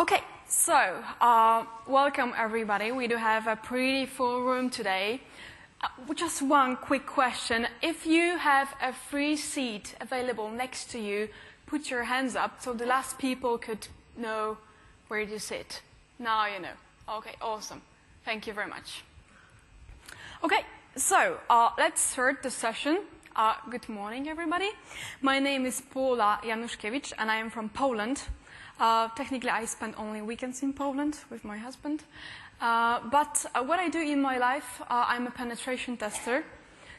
Okay, so welcome everybody. We do have a pretty full room today. Just one quick question. If you have a free seat available next to you, put your hands up so the last people could know where to sit. Now you know. Okay, awesome. Thank you very much. Okay, so let's start the session. Good morning, everybody. My name is Paula Januszkiewicz, and I am from Poland. Technically, I spend only weekends in Poland with my husband. But what I do in my life, I'm a penetration tester.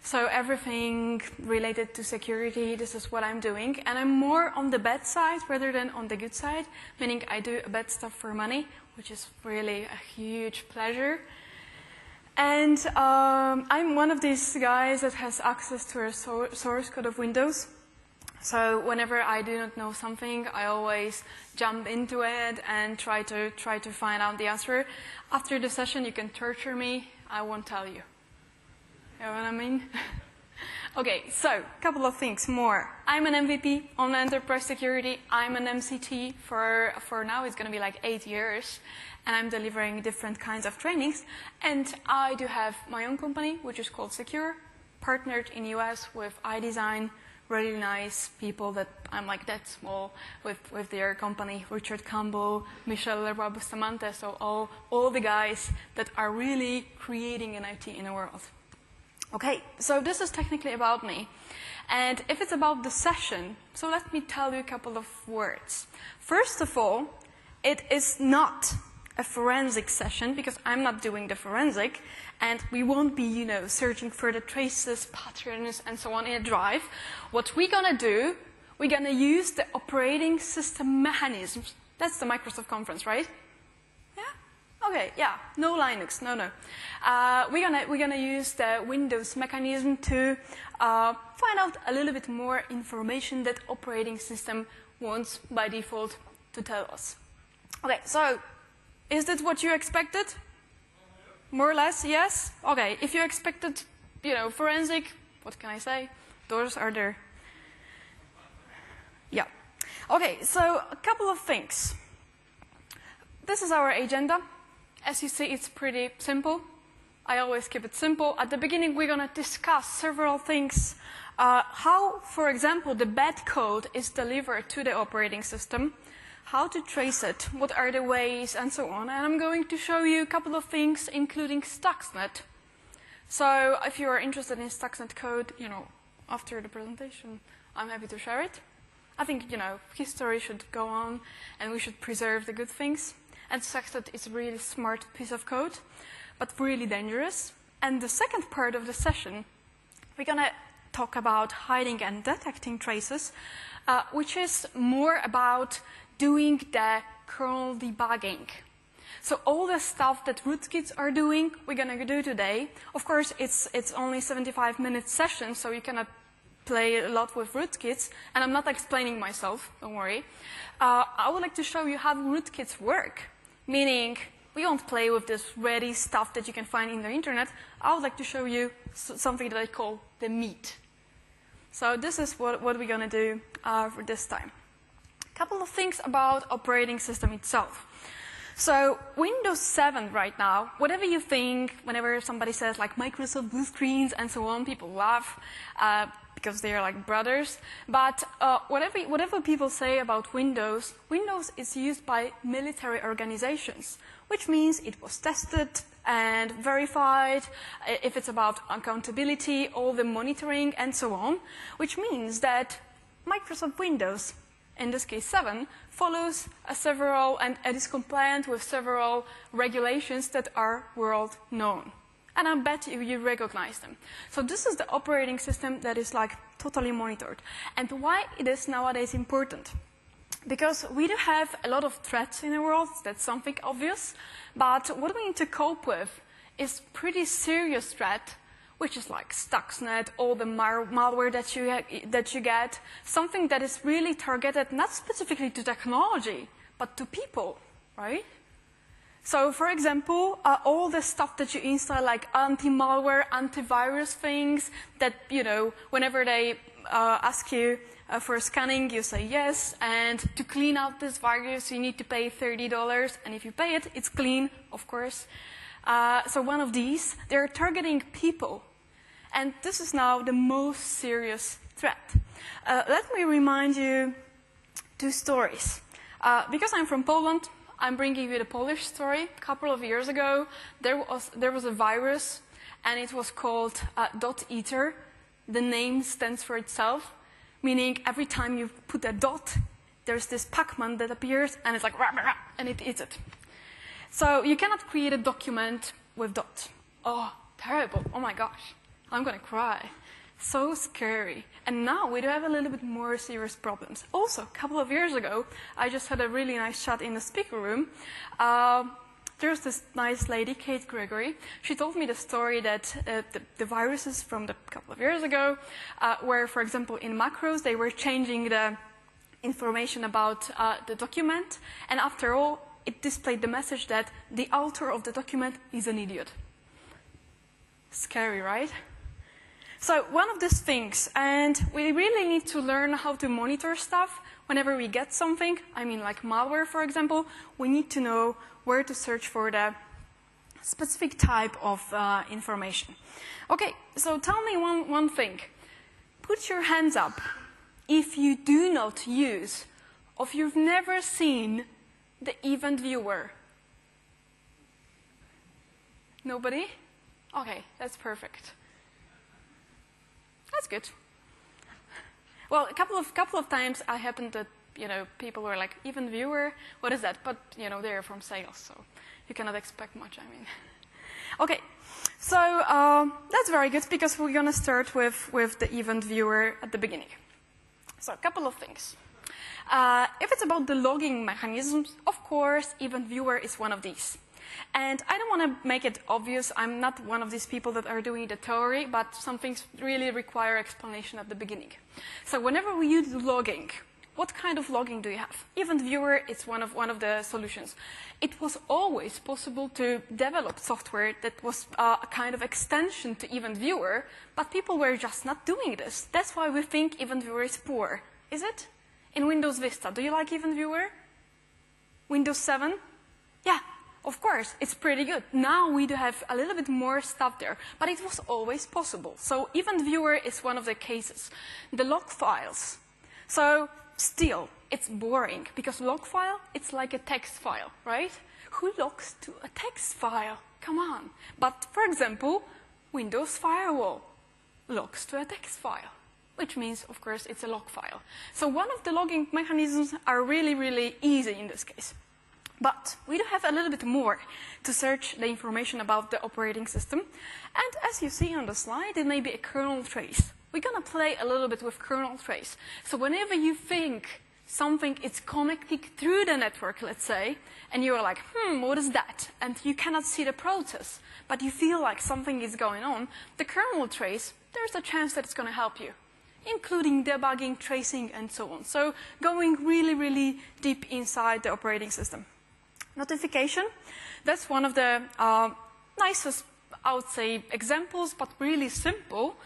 So everything related to security, this is what I'm doing. And I'm more on the bad side rather than on the good side, meaning I do bad stuff for money, which is really a huge pleasure. And I'm one of these guys that has access to a source code of Windows. So whenever I do not know something, I always jump into it and try to find out the answer. After the session, you can torture me. I won't tell you. You know what I mean? Okay, so a couple of things more. I'm an MVP on enterprise security. I'm an MCT for now. It's going to be like 8 years. And I'm delivering different kinds of trainings. And I do have my own company, which is called Secure, partnered in US with iDesign. Really nice people that I'm like that small with their company, Richard Campbell, Michelle Leroy Bustamante, so all the guys that are really creating an IT in the world. Okay, so this is technically about me. And if it's about the session, so let me tell you a couple of words. First of all, it is not a forensic session because I'm not doing the forensic, and we won't be, searching for the traces, patterns, and so on in a drive. What we're gonna do, we're gonna use the operating system mechanisms. That's the Microsoft conference, right? Yeah? Okay, yeah. No Linux, no. We're gonna use the Windows mechanism to find out a little bit more information that operating system wants by default to tell us. Okay, so is that what you expected? More or less, yes? Okay, if you expected, forensic, what can I say? Doors are there. Yeah. Okay, so a couple of things. This is our agenda. As you see, it's pretty simple. I always keep it simple. At the beginning, we're going to discuss several things. How, for example, the bad code is delivered to the operating system. How to trace it, what are the ways, and so on. And I'm going to show you a couple of things, including Stuxnet. So if you are interested in Stuxnet code, after the presentation, I'm happy to share it. I think, history should go on, and we should preserve the good things. And Stuxnet is a really smart piece of code, but really dangerous. And the second part of the session, we're going to talk about hiding and detecting traces, which is more about doing the kernel debugging. So all the stuff that rootkits are doing, we're going to do today. Of course, it's only 75-minute session, so you cannot play a lot with rootkits. And I'm not explaining myself, don't worry. I would like to show you how rootkits work, meaning we won't play with this ready stuff that you can find in the internet. I would like to show you something that I call the meat. So this is what we're going to do for this time. Couple of things about operating system itself. So Windows 7 right now, whatever you think, whenever somebody says like Microsoft blue screens and so on, people laugh because they are like brothers. But whatever people say about Windows, Windows is used by military organizations, which means it was tested and verified, if it's about accountability, all the monitoring and so on, which means that Microsoft Windows, in this case 7, follows several and is compliant with several regulations that are world known. And I bet you recognize them. So this is the operating system that is like totally monitored. And why it is nowadays important? Because we do have a lot of threats in the world, that's something obvious, but what we need to cope with is pretty serious threat, which is like Stuxnet, all the malware that you get, something that is really targeted not specifically to technology, but to people, right? So, for example, all the stuff that you install, like anti-malware, antivirus things, that, whenever they ask you For scanning, you say yes, and to clean out this virus, you need to pay $30, and if you pay it, it's clean, of course. So one of these, they're targeting people, and this is now the most serious threat. Let me remind you two stories. Because I'm from Poland, I'm bringing you the Polish story. A couple of years ago, there was a virus, and it was called .eater. The name stands for itself, meaning every time you put a dot, there's this Pac-Man that appears, and it's like, rah, rah, rah, and it eats it. So you cannot create a document with dots. Oh, terrible. Oh my gosh. I'm going to cry. So scary. And now we do have a little bit more serious problems. Also, a couple of years ago, I just had a really nice chat in the speaker room. There's this nice lady, Kate Gregory. She told me the story that the viruses from a couple of years ago, where, for example, in macros, they were changing the information about the document, and after all, it displayed the message that the author of the document is an idiot. Scary, right? So one of these things, and we really need to learn how to monitor stuff whenever we get something. I mean, like malware, for example, we need to know where to search for the specific type of information. Okay, so tell me one thing. Put your hands up if you do not use, or if you've never seen the event viewer. Nobody? Okay, that's perfect. That's good. Well, a couple of times I happened that, people were like, event viewer, what is that? But, they're from sales, so you cannot expect much, I mean. Okay, so that's very good because we're going to start with the event viewer at the beginning. So a couple of things. If it's about the logging mechanisms, of course, event viewer is one of these. And I don't want to make it obvious. I'm not one of these people that are doing the theory, but some things really require explanation at the beginning. So whenever we use logging, what kind of logging do you have? Event viewer is one of the solutions. It was always possible to develop software that was a kind of extension to event viewer, but people were just not doing this. That's why we think event viewer is poor. Is it? In Windows Vista, do you like event viewer? Windows 7? Yeah. Of course, it's pretty good. Now we do have a little bit more stuff there, but it was always possible. So event viewer is one of the cases. The log files. So still, it's boring because log file, it's like a text file, right? Who logs to a text file? Come on. But for example, Windows Firewall logs to a text file, which means, of course, it's a log file. So one of the logging mechanisms are really, really easy in this case. But we do have a little bit more to search the information about the operating system. And as you see on the slide, it may be a kernel trace. We're going to play a little bit with kernel trace. So whenever you think something is connected through the network, let's say, and you're like, what is that? And you cannot see the process, but you feel like something is going on, the kernel trace, there's a chance that it's going to help you, including debugging, tracing, and so on. So going really, really deep inside the operating system. Notification, that's one of the nicest, I would say, examples, but really simple.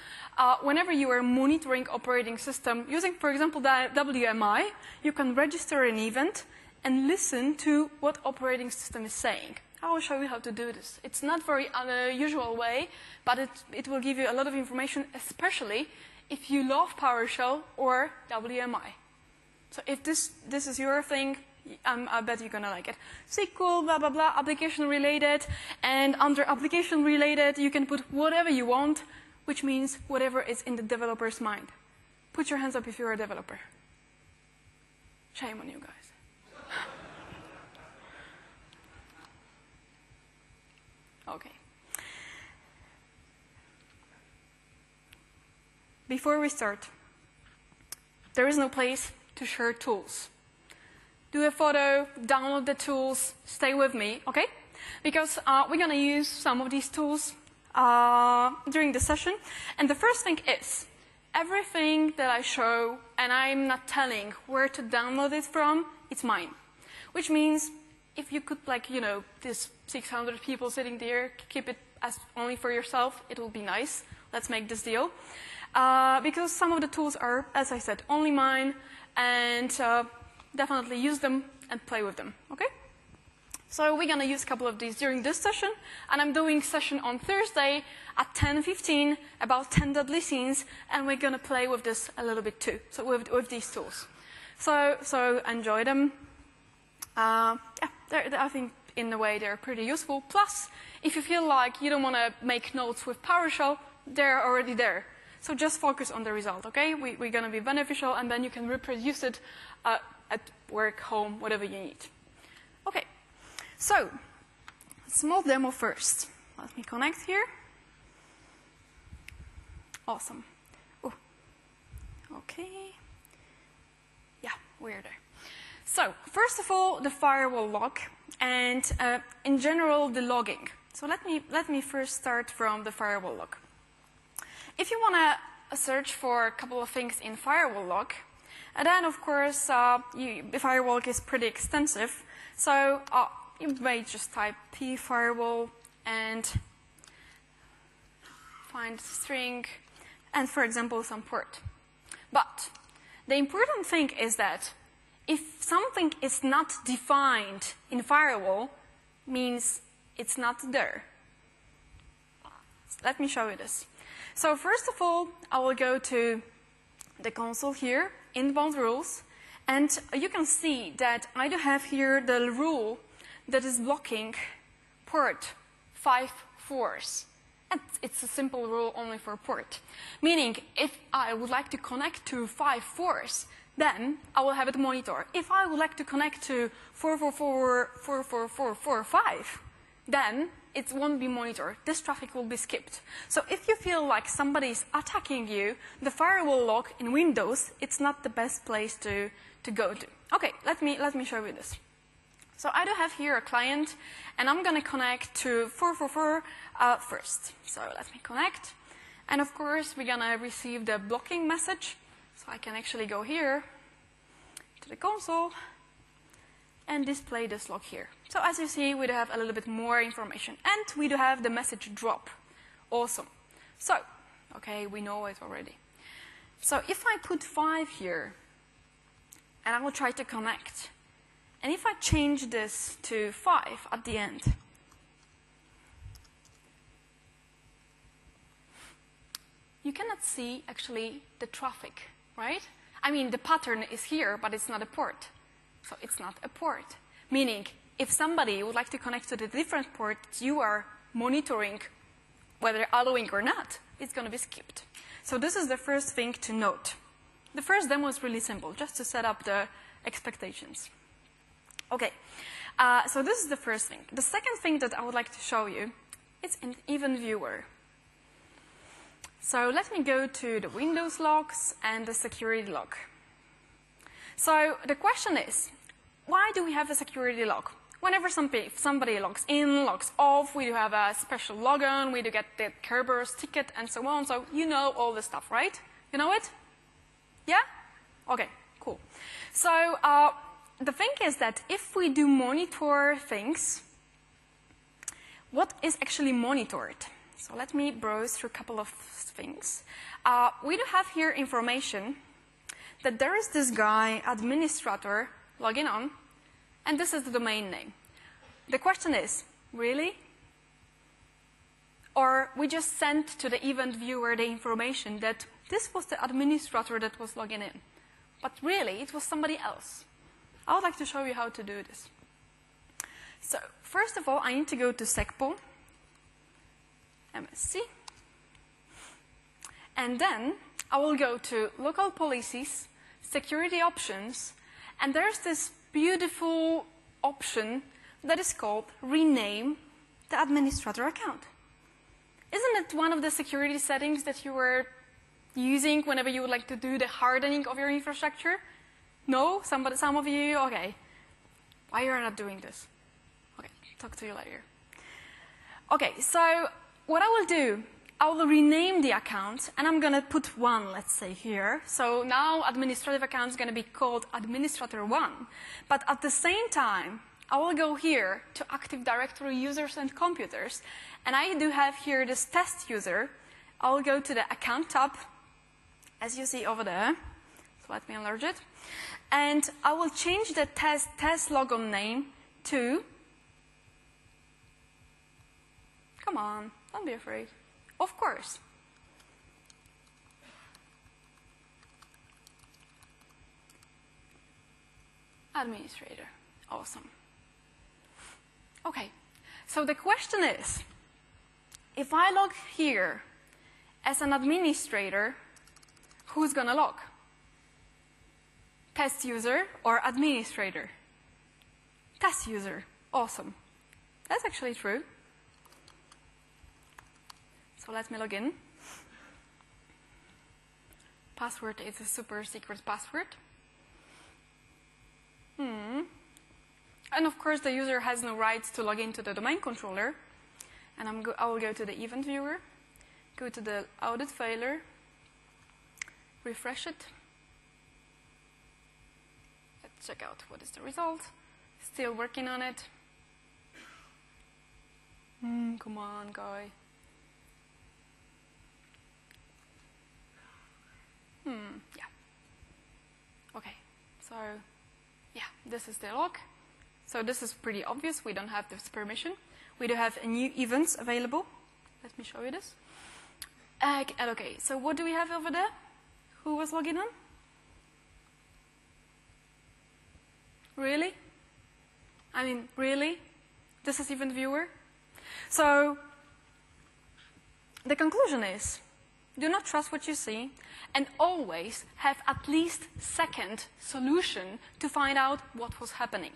Whenever you are monitoring operating system, using, for example, the WMI, you can register an event and listen to what operating system is saying. I will show you how to do this. It's not very unusual way, but it will give you a lot of information, especially if you love PowerShell or WMI. So if this is your thing, I bet you're going to like it. SQL, blah, blah, blah, application related. And under application related, you can put whatever you want, which means whatever is in the developer's mind. Put your hands up if you're a developer. Shame on you guys. Okay. Before we start, there is no place to share tools. Do a photo, download the tools, stay with me, okay? Because we're going to use some of these tools during the session. And the first thing is, everything that I show, and I'm not telling where to download it from, it's mine. Which means, if you could, like, this 600 people sitting there, keep it as only for yourself, it will be nice. Let's make this deal. because some of the tools are, as I said, only mine, and definitely use them and play with them, okay? So we're going to use a couple of these during this session, and I'm doing session on Thursday at 10:15 about 10 deadly scenes, and we're going to play with this a little bit too, so with these tools. So enjoy them. Yeah, I think in a way they're pretty useful. Plus, if you feel like you don't want to make notes with PowerShell, they're already there. So just focus on the result, okay? We're going to be beneficial, and then you can reproduce it at work, home, whatever you need. Okay, so small demo first. Let me connect here. Awesome. Oh, okay. Yeah, we're there. So first of all, the firewall log, and in general, the logging. So let me first start from the firewall log. If you want to search for a couple of things in firewall log, and then of course the firewall log is pretty extensive. So you may just type pfirewall and find string, and for example some port. But the important thing is that if something is not defined in firewall, means it's not there. Let me show you this. So first of all, I will go to the console here, inbound rules, and you can see that I do have here the rule that is blocking port 54. And it's a simple rule only for port. Meaning, if I would like to connect to 54, then I will have it monitor. If I would like to connect to 444.444.45, then it won't be monitored. This traffic will be skipped. So if you feel like somebody is attacking you, the firewall log in Windows, it's not the best place to go to. Okay, let me show you this. So I do have here a client, and I'm going to connect to 444 first. So let me connect. And of course, we're going to receive the blocking message. So I can actually go here to the console and display this log here. So as you see, we do have a little bit more information. And we do have the message drop. Awesome. So, okay, we know it already. So if I put 5 here, and I will try to connect, and if I change this to 5 at the end, you cannot see actually the traffic, right? I mean, the pattern is here, but it's not a port. So it's not a port. Meaning, if somebody would like to connect to the different port you are monitoring, whether allowing or not, it's going to be skipped. So this is the first thing to note. The first demo is really simple, just to set up the expectations. Okay, so this is the first thing. The second thing that I would like to show you is an event viewer. So let me go to the Windows logs and the security log. So the question is, why do we have a security log? Whenever somebody logs in, logs off, we do have a special logon, we do get the Kerberos ticket, and so on. So you know all this stuff, right? You know it? Yeah? Okay, cool. So the thing is that if we do monitor things, what is actually monitored? So let me browse through a couple of things. We do have here information that there is this guy, administrator, logging on, and this is the domain name. The question is, really? Or we just sent to the event viewer the information that this was the administrator that was logging in. But really, it was somebody else. I would like to show you how to do this. So first of all, I need to go to SecPol, MSC, and then I will go to local policies, security options, and there's this beautiful option that is called rename the administrator account. Isn't it one of the security settings that you were using whenever you would like to do the hardening of your infrastructure? No? Some of you? Okay. Why are you not doing this? Okay, talk to you later. Okay, so what I will do, I will rename the account, and I'm going to put 1, let's say, here. So now administrative account is going to be called administrator1. But at the same time, I will go here to Active Directory users and computers, and I do have here this test user. I will go to the account tab, as you see over there. So let me enlarge it. And I will change the test logon name to, come on, don't be afraid. Of course. Administrator. Awesome. Okay, so the question is, if I log here as an administrator, who's going to log? Test user or administrator? Test user. Awesome. That's actually true. So let me log in. Password is a super secret password. And of course, the user has no rights to log into the domain controller. And I will go to the event viewer, go to the audit failure, refresh it. Let's check out what is the result. Still working on it. Come on, guy. Yeah. Okay, so yeah, this is the log. So this is pretty obvious. We don't have this permission. We do have a new events available. Let me show you this. Okay, so what do we have over there? Who was logging on? Really? I mean, really? This is event viewer? So the conclusion is, do not trust what you see, and always have at least second solution to find out what was happening.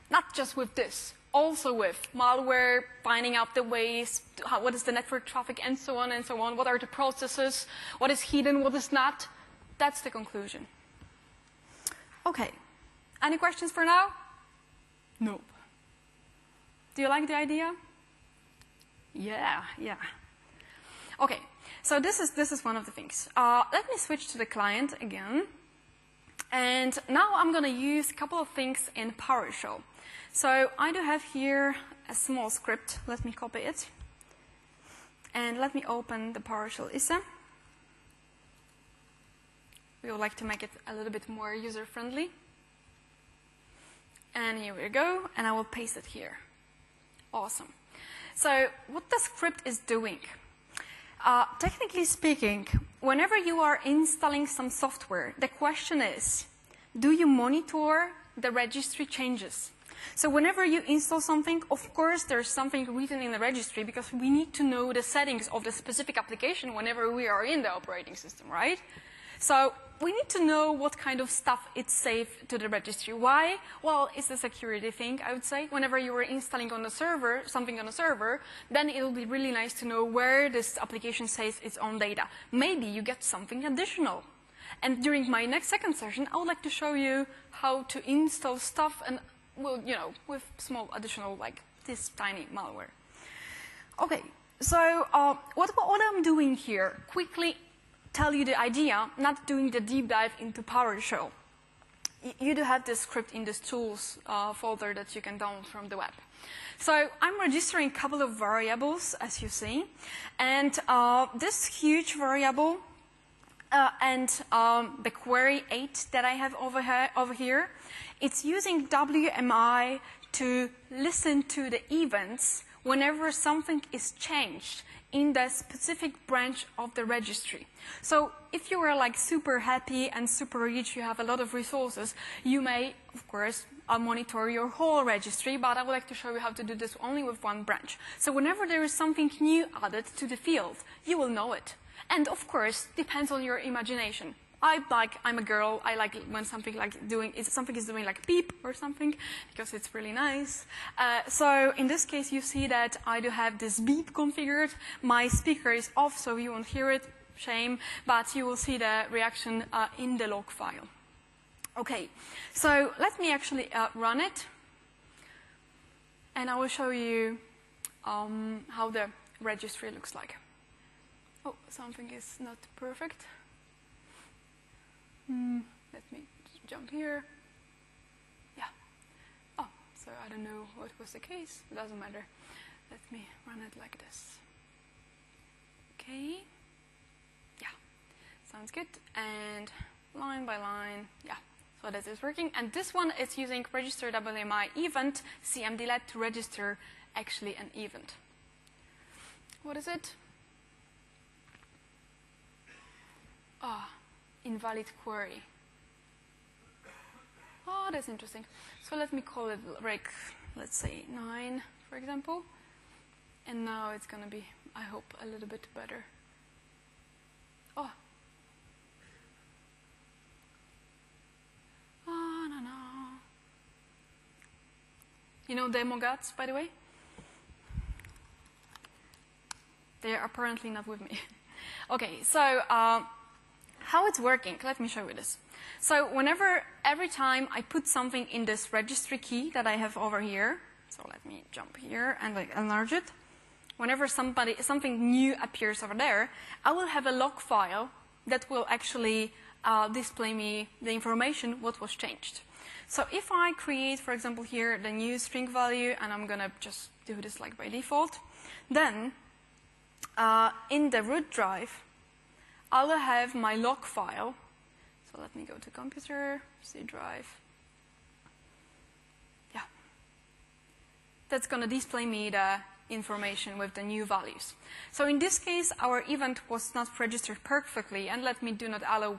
Not just with this, also with malware, finding out the ways, what is the network traffic, and so on and so on. What are the processes? What is hidden? What is not? That's the conclusion. Okay. Any questions for now? Nope. Do you like the idea? Yeah. Okay. So this is one of the things. Let me switch to the client again. And now I'm going to use a couple of things in PowerShell. So I do have here a small script. Let me copy it. And let me open the PowerShell ISA. We would like to make it a little bit more user-friendly. And here we go. And I will paste it here. Awesome. So what the script is doing, technically speaking, whenever you are installing some software, the question is, do you monitor the registry changes? So whenever you install something, of course, there's something written in the registry because we need to know the settings of the specific application whenever we are in the operating system, right? So we need to know what kind of stuff it's saved to the registry. Why? Well, it's a security thing, I would say. Whenever you are installing on the server, something on the server, then it will be really nice to know where this application saves its own data. Maybe you get something additional. And during my second session, I would like to show you how to install stuff and, well, you know, with small additional, like this tiny malware. Okay, so what I'm doing here, quickly tell you the idea, not doing the deep dive into PowerShell. You do have this script in this tools folder that you can download from the web. So I'm registering a couple of variables, as you see. And this huge variable and the query 8 that I have over here, it's using WMI to listen to the events whenever something is changed in the specific branch of the registry. So if you are like super happy and super rich, you have a lot of resources, you may, of course, monitor your whole registry, but I would like to show you how to do this only with one branch. So whenever there is something new added to the field, you will know it. And of course, depends on your imagination. I'm a girl, I like when something is doing like beep or something, because it's really nice. So in this case, you see that I do have this beep configured. My speaker is off, so you won't hear it, shame, but you will see the reaction in the log file. Okay, so let me actually run it, and I will show you how the registry looks like. Oh, something is not perfect. Let me jump here. Yeah. Oh, so I don't know what was the case. It doesn't matter. Let me run it like this. Okay. Yeah. Sounds good. And line by line, yeah. So that is working. And this one is using register WMI event cmdlet to register actually an event. What is it? Ah, invalid query. Oh, that's interesting. So let me call it like, let's say 9, for example. And now it's going to be, I hope, a little bit better. Oh. Oh, no. You know demo gods, by the way? They are apparently not with me. Okay, so how it's working, let me show you this. So every time I put something in this registry key that I have over here, so let me jump here and like enlarge it. Whenever something new appears over there, I will have a log file that will actually display me the information what was changed. So if I create, for example, here the new string value, and I'm going to just do this like by default, then in the root drive, I will have my log file. So let me go to computer, C drive. Yeah. That's going to display me the information with the new values. So in this case, our event was not registered perfectly, and let me do not allow,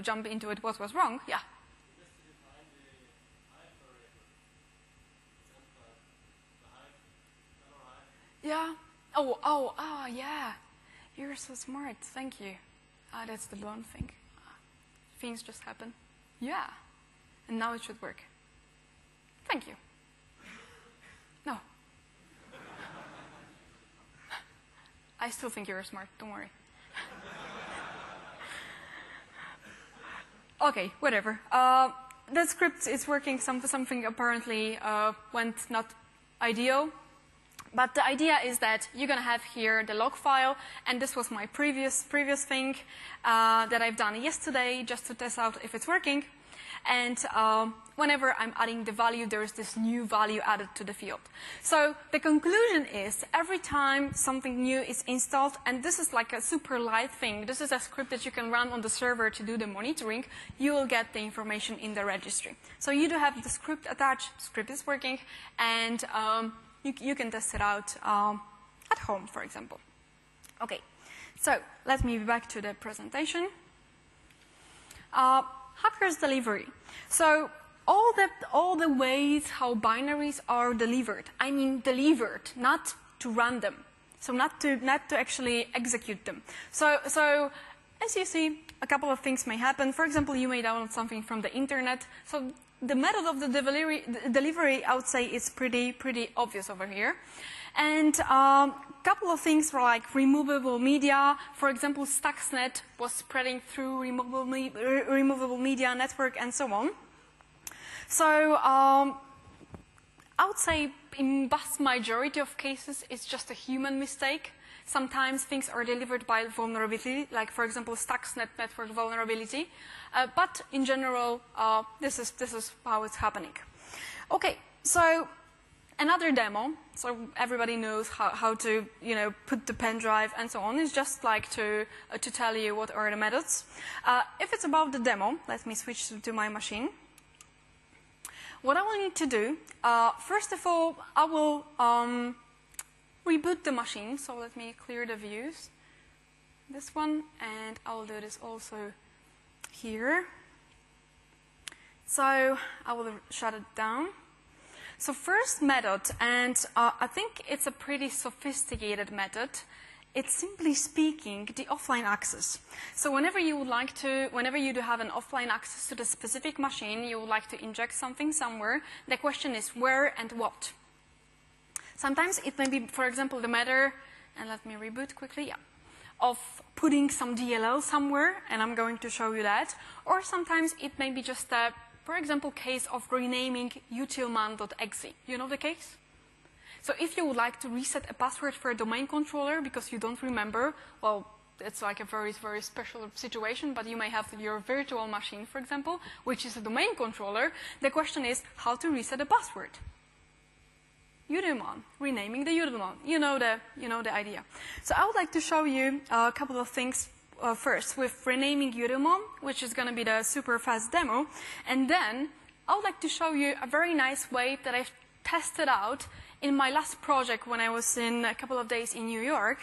jump into it what was wrong. Yeah. Yeah. Oh, yeah. You're so smart. Thank you. That's the bone thing. Things just happen. Yeah. And now it should work. Thank you. No. I still think you're smart. Don't worry. Okay, whatever. The script is working. Something apparently went not ideal. But the idea is that you're going to have here the log file, and this was my previous thing that I've done yesterday just to test out if it's working. And whenever I'm adding the value, there is this new value added to the field. So the conclusion is every time something new is installed, and this is like a super light thing, this is a script that you can run on the server to do the monitoring, you will get the information in the registry. So you do have the script attached, the script is working, and you can test it out at home, for example. Okay, so let me be back to the presentation. Hacker's delivery. So all the ways how binaries are delivered. I mean delivered, not to run them. So not to actually execute them. So as you see, a couple of things may happen. For example, you may download something from the internet. So the method of the delivery, I would say, is pretty obvious over here. And a couple of things were like removable media. For example, Stuxnet was spreading through removable media network and so on. So I would say in vast majority of cases, it's just a human mistake. Sometimes things are delivered by vulnerability, like, for example, Stuxnet network vulnerability. But in general, this is how it's happening. Okay, so another demo, so everybody knows how to put the pen drive and so on. It's just like to tell you what are the methods. If it's about the demo, let me switch to my machine. What I will need to do, first of all, I will reboot the machine. So let me clear the views. This one, and I will do this also here. So I will shut it down. So first method, and I think it's a pretty sophisticated method. It's simply speaking the offline access. So whenever you do have an offline access to the specific machine, you would like to inject something somewhere, the question is where and what. Sometimes it may be, for example, the matter, and let me reboot quickly, yeah, of putting some DLL somewhere, and I'm going to show you that. Or sometimes it may be just a, for example, case of renaming utilman.exe. You know the case? So if you would like to reset a password for a domain controller because you don't remember, well, it's like a very, very special situation, but you may have your virtual machine, for example, which is a domain controller. The question is how to reset a password. utilman, renaming the utilman. You know the idea. So I would like to show you a couple of things first with renaming UDILmon, which is going to be the super fast demo. And then I would like to show you a very nice way that I've tested out in my last project when I was in a couple of days in New York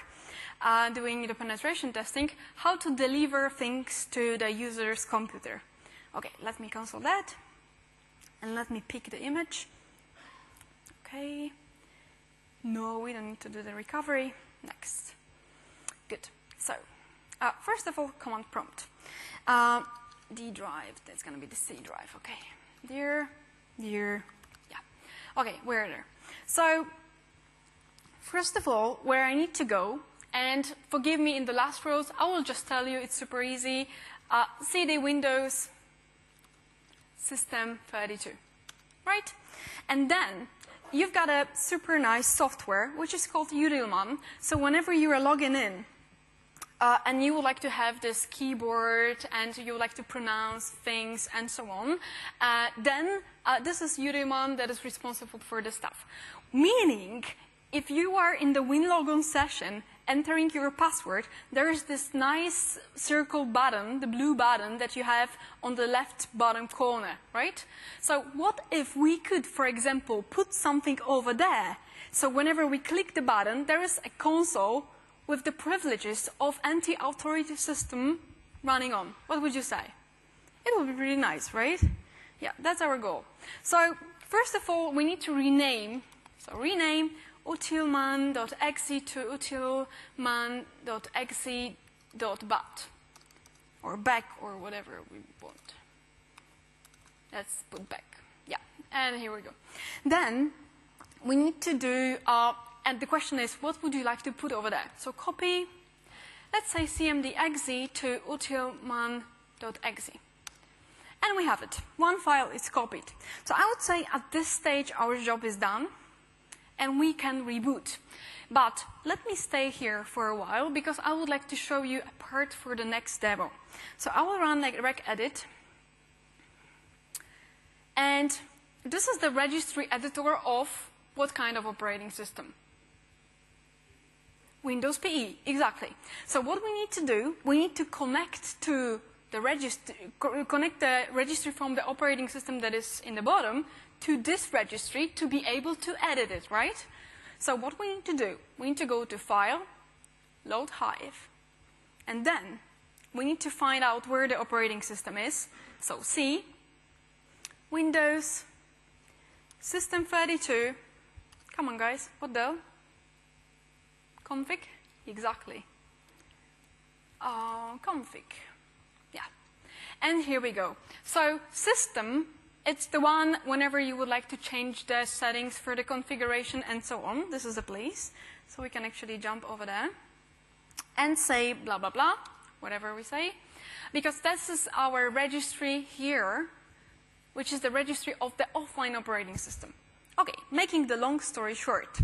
doing the penetration testing, how to deliver things to the user's computer. Okay, let me cancel that. And let me pick the image. Okay. No, we don't need to do the recovery. Next. Good. So, first of all, command prompt. D drive, that's going to be the C drive. Okay. There, yeah. Okay, we're there. So, first of all, where I need to go, and forgive me in the last rows, I will just tell you it's super easy. CD Windows System 32, right? And then you've got a super nice software, which is called UDILmon. So whenever you are logging in, and you would like to have this keyboard, and you would like to pronounce things, and so on, then this is UDILmon that is responsible for the stuff. Meaning, if you are in the WinLogon session, entering your password, there is this nice circle button, the blue button that you have on the left bottom corner, right? So what if we could, for example, put something over there? So whenever we click the button, there is a console with the privileges of anti-authority system running on. What would you say? It would be really nice, right? Yeah, that's our goal. So first of all, we need to rename. So rename utilman.exe to utilman.exe.bat, or back, or whatever we want. Let's put back. Yeah, and here we go. Then we need to do, and the question is, what would you like to put over there? So copy, let's say cmd.exe to utilman.exe. And we have it. One file is copied. So I would say at this stage our job is done, and we can reboot. But let me stay here for a while, because I would like to show you a part for the next demo. So I will run regedit. And this is the registry editor of what kind of operating system? Windows PE, exactly. So what we need to do, we need to connect to the registry, connect the registry from the operating system that is in the bottom to this registry to be able to edit it, right? So what we need to do, we need to go to File, Load Hive, and then we need to find out where the operating system is. So C, Windows, System 32, come on guys, what the? Config? Exactly. Config, yeah. And here we go. So system, it's the one whenever you would like to change the settings for the configuration and so on. This is a place. So we can actually jump over there and say blah, blah, blah, whatever we say. Because this is our registry here, which is the registry of the offline operating system. Okay, making the long story short.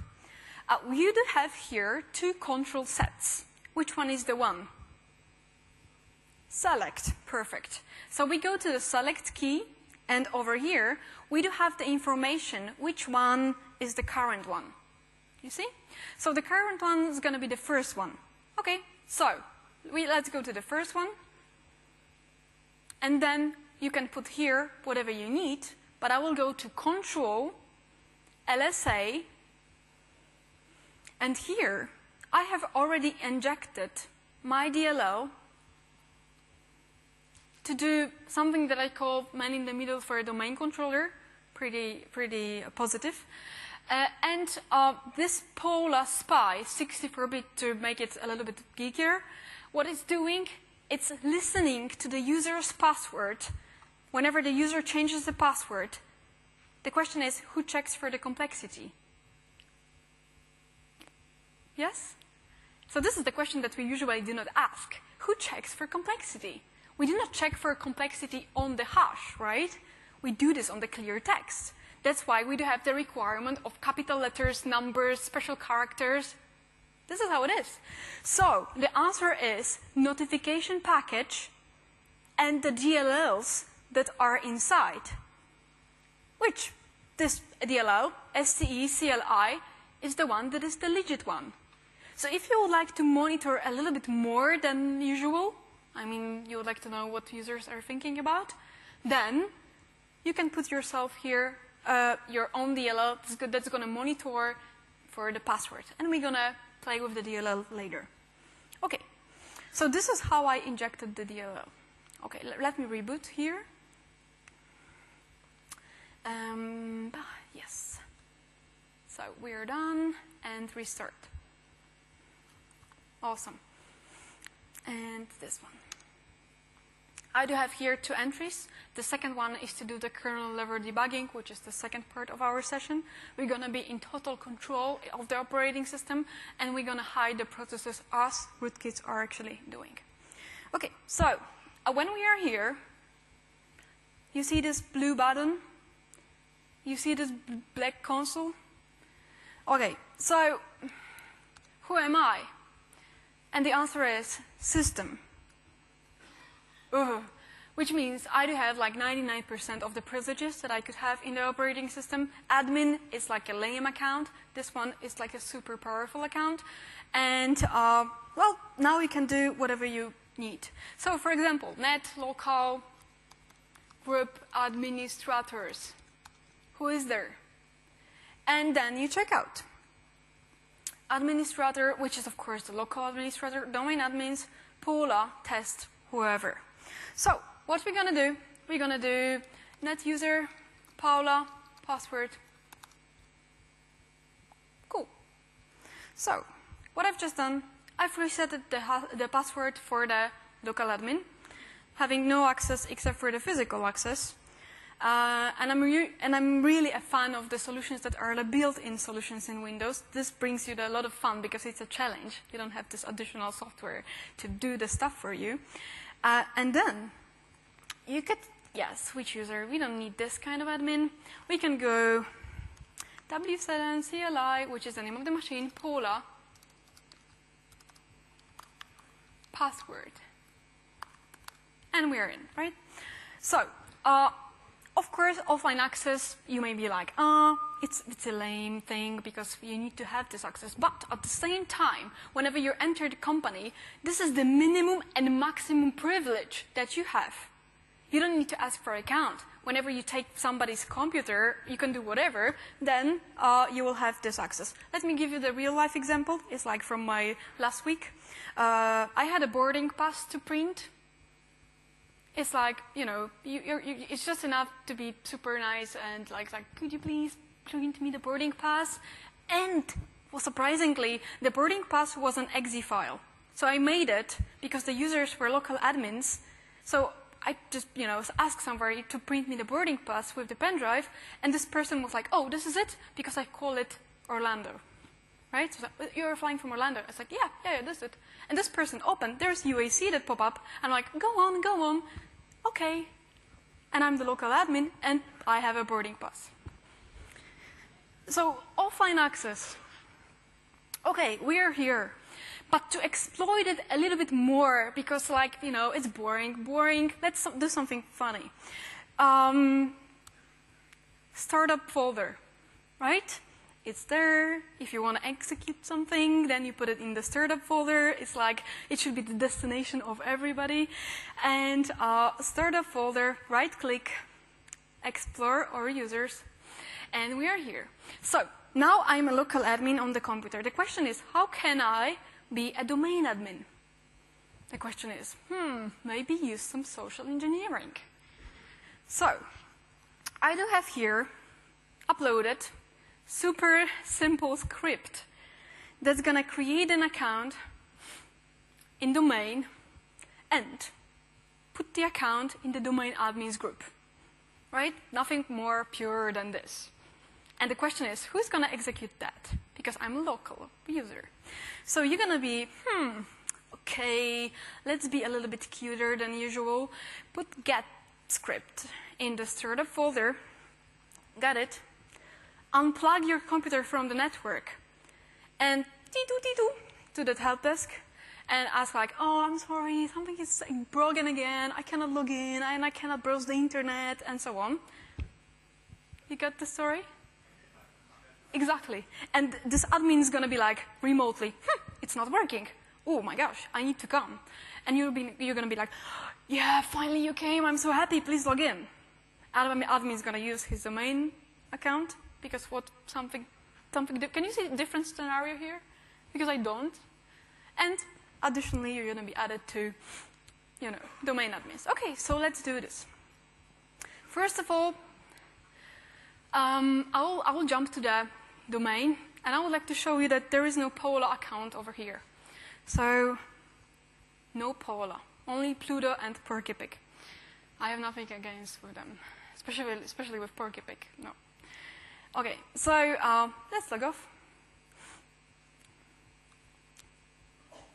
You do have here two control sets. Which one is the one? Select, perfect. So we go to the select key, and over here, we do have the information which one is the current one. You see? So the current one is going to be the first one. Okay, so let's go to the first one. And then you can put here whatever you need, but I will go to Control, LSA, and here I have already injected my DLL to do something that I call man in the middle for a domain controller, pretty positive. And this Pola Spy, 64-bit to make it a little bit geekier, what it's doing, it's listening to the user's password. Whenever the user changes the password, the question is, who checks for the complexity? Yes? So this is the question that we usually do not ask. Who checks for complexity? We do not check for complexity on the hash, right? We do this on the clear text. That's why we do have the requirement of capital letters, numbers, special characters. This is how it is. So the answer is notification package and the DLLs that are inside, which this DLL, SCE, CLI, is the one that is the legit one. So if you would like to monitor a little bit more than usual, I mean, you would like to know what users are thinking about, then you can put yourself here, your own DLL that's going to monitor for the password. And we're going to play with the DLL later. Okay, so this is how I injected the DLL. Okay, let me reboot here. Yes. So we're done, and restart. Awesome. And this one. I do have here 2 entries. The second one is to do the kernel level debugging, which is the second part of our session. We're going to be in total control of the operating system, and we're going to hide the processes as rootkits are actually doing. Okay, so when we are here, you see this blue button? You see this black console? Okay, so who am I? And the answer is system. Which means I do have like 99% of the privileges that I could have in the operating system. Admin is like a lame account. This one is like a super powerful account. And, well, now you can do whatever you need. So, for example, net local group administrators. Who is there? And then you check out. Administrator, which is, of course, the local administrator, domain admins, Paula, test, whoever. So, what we're going to do, we're going to do net user, Paula, password. Cool. So, what I've just done, I've reset the password for the local admin, having no access except for the physical access. And I'm really a fan of the solutions that are the built-in solutions in Windows. This brings you a lot of fun because it's a challenge. You don't have this additional software to do the stuff for you. And then you could, switch user. We don't need this kind of admin. We can go w7 CLI, which is the name of the machine, Paula, password. And we're in, right? So, of course, offline access, you may be like, it's a lame thing because you need to have this access. But at the same time, whenever you enter the company, this is the minimum and maximum privilege that you have. You don't need to ask for an account. Whenever you take somebody's computer, you can do whatever, then you will have this access. Let me give you the real-life example. It's like from my last week. I had a boarding pass to print. It's like, you know, it's just enough to be super nice and like, could you please print me the boarding pass? And, well, surprisingly, the boarding pass was an exe file. So I made it because the users were local admins. So I just, you know, asked somebody to print me the boarding pass with the pen drive, and this person was like, oh, this is it? Because I call it Orlando. Right? So you're flying from Orlando. It's like, yeah, that's it. And this person opened, there's UAC that pop up. I'm like, go on. Okay. And I'm the local admin, and I have a boarding pass. So, offline access. Okay, we're here. But to exploit it a little bit more, because, like, you know, it's boring, let's do something funny. Startup folder, right? It's there. If you want to execute something, then you put it in the startup folder. It's like, it should be the destination of everybody. And startup folder, right-click, explore our users, and we are here. So now I'm a local admin on the computer. The question is, how can I be a domain admin? The question is, maybe use some social engineering. So I do have here uploaded super simple script that's going to create an account in domain and put the account in the domain admins group. Right? Nothing more pure than this. And the question is, who's going to execute that? Because I'm a local user. So you're going to be, okay, let's be a little bit cuter than usual. Put get script in the startup folder. Got it. Unplug your computer from the network and to that help desk and ask like, oh, I'm sorry, something is broken again, I cannot log in and I cannot browse the internet and so on. You got the story? Exactly. And this admin is going to be like, remotely, it's not working. Oh my gosh, I need to come. And you're going to be like, yeah, finally you came. I'm so happy. Please log in. Admin is going to use his domain account because something. Can you see a different scenario here? Because I don't. And additionally, you're going to be added to, domain admins. Okay, so let's do this. First of all, I will jump to the domain, and I would like to show you that there is no Polar account over here. So, no Polar, only Pluto and Porcupine. I have nothing against with them, especially with Porcupine. No. Okay, so let's log off.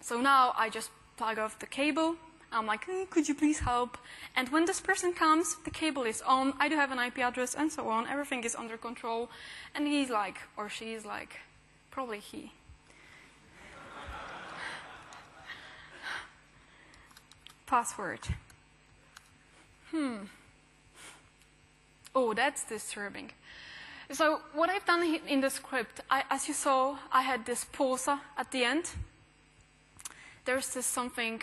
So now I just plug off the cable. I'm like, could you please help? And when this person comes, the cable is on. I do have an IP address and so on. Everything is under control. And he's like, or she's like, probably he. Password. Oh, that's disturbing. So what I've done in the script, as you saw, I had this pause at the end. There's this something.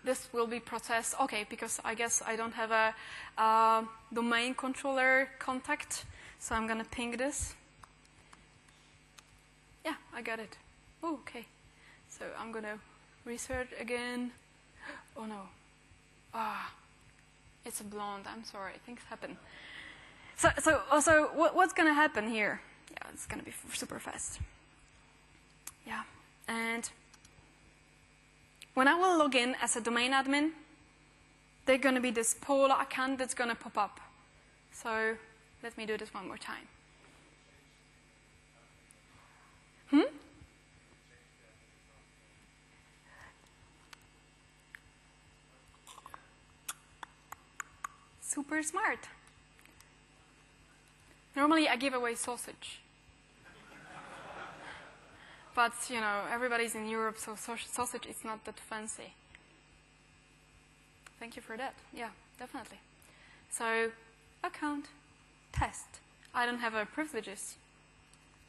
This will be processed. Okay, because I guess I don't have a domain controller contact, so I'm going to ping this. Yeah, I got it. Oh, okay. So I'm going to restart again. Oh, no. It's a blonde. I'm sorry. Things happen. So what's going to happen here? Yeah, it's going to be super fast. Yeah, and when I will log in as a domain admin, there's going to be this Polar account that's going to pop up. So let me do this one more time. Super smart. Normally I give away sausage. But, everybody's in Europe, so sausage is not that fancy. Thank you for that. Yeah, definitely. So, account, test. I don't have privileges.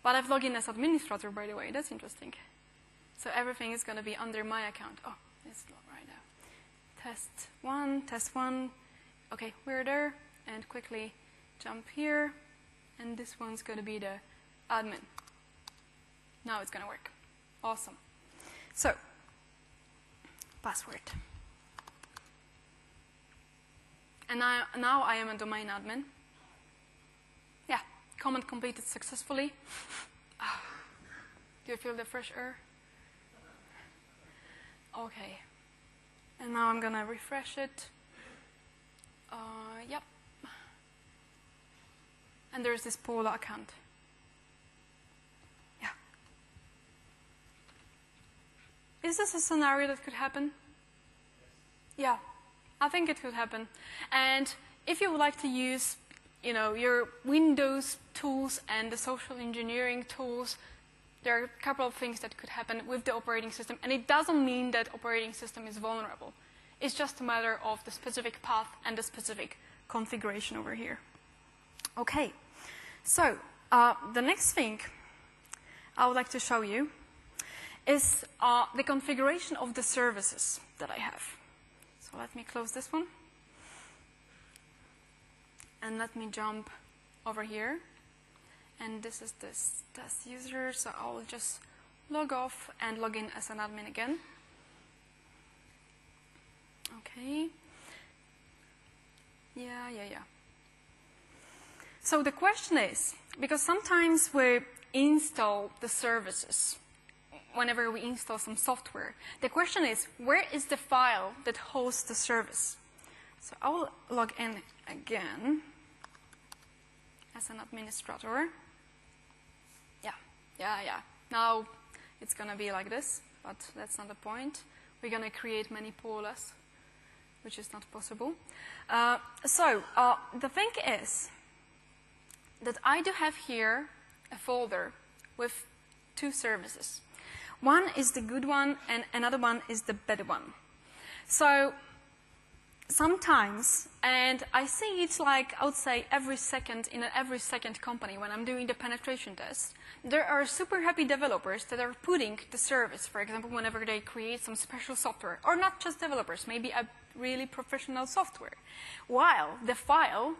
But I've logged in as administrator, by the way. That's interesting. So everything is going to be under my account. Oh, it's not right now. Test one. Okay, we're there. And quickly jump here. And this one's going to be the admin. Now it's going to work. Awesome. So, password. And now I am a domain admin. Yeah, command completed successfully. Do you feel the fresh air? Okay. And now I'm going to refresh it. Yep. And there's this Polar account. Yeah. Is this a scenario that could happen? Yeah, I think it could happen. And if you would like to use, your Windows tools and the social engineering tools, there are a couple of things that could happen with the operating system. And it doesn't mean that operating system is vulnerable. It's just a matter of the specific path and the specific configuration over here. Okay, so the next thing I would like to show you is the configuration of the services that I have. So let me close this one. And let me jump over here. And this is this test user, so I'll just log off and log in as an admin again. Okay. Yeah. So the question is, because sometimes we install the services whenever we install some software, the question is, where is the file that hosts the service? So I will log in again as an administrator. Yeah. Now it's going to be like this, but that's not the point. We're going to create many polars, which is not possible. The thing is that I do have here a folder with two services. One is the good one, and another one is the bad one. So sometimes, and I see it's like, I would say, every second in every second company when I'm doing the penetration test, there are super happy developers that are putting the service, for example, whenever they create some special software, or not just developers, maybe a really professional software, while the file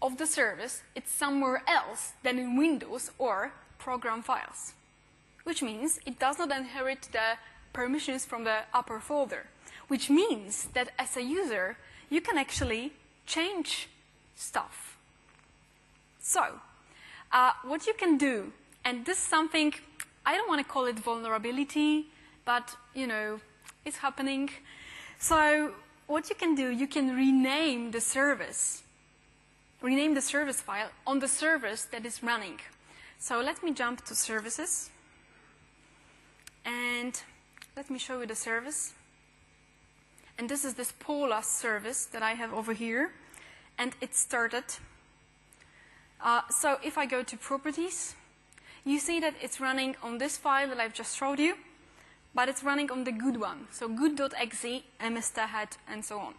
of the service it's somewhere else than in Windows or program files, which means it does not inherit the permissions from the upper folder, which means that as a user, you can actually change stuff. So, what you can do, and this is something, I don't want to call it vulnerability, but, you know, it's happening. So, what you can do, you can rename the service file on the service that is running. So, let me jump to services, and let me show you the service. And this is this Pola service that I have over here, and it started. So if I go to properties, you see that it's running on this file that I've just showed you, but it's running on the good one. So good.exe, mstahat, and so on.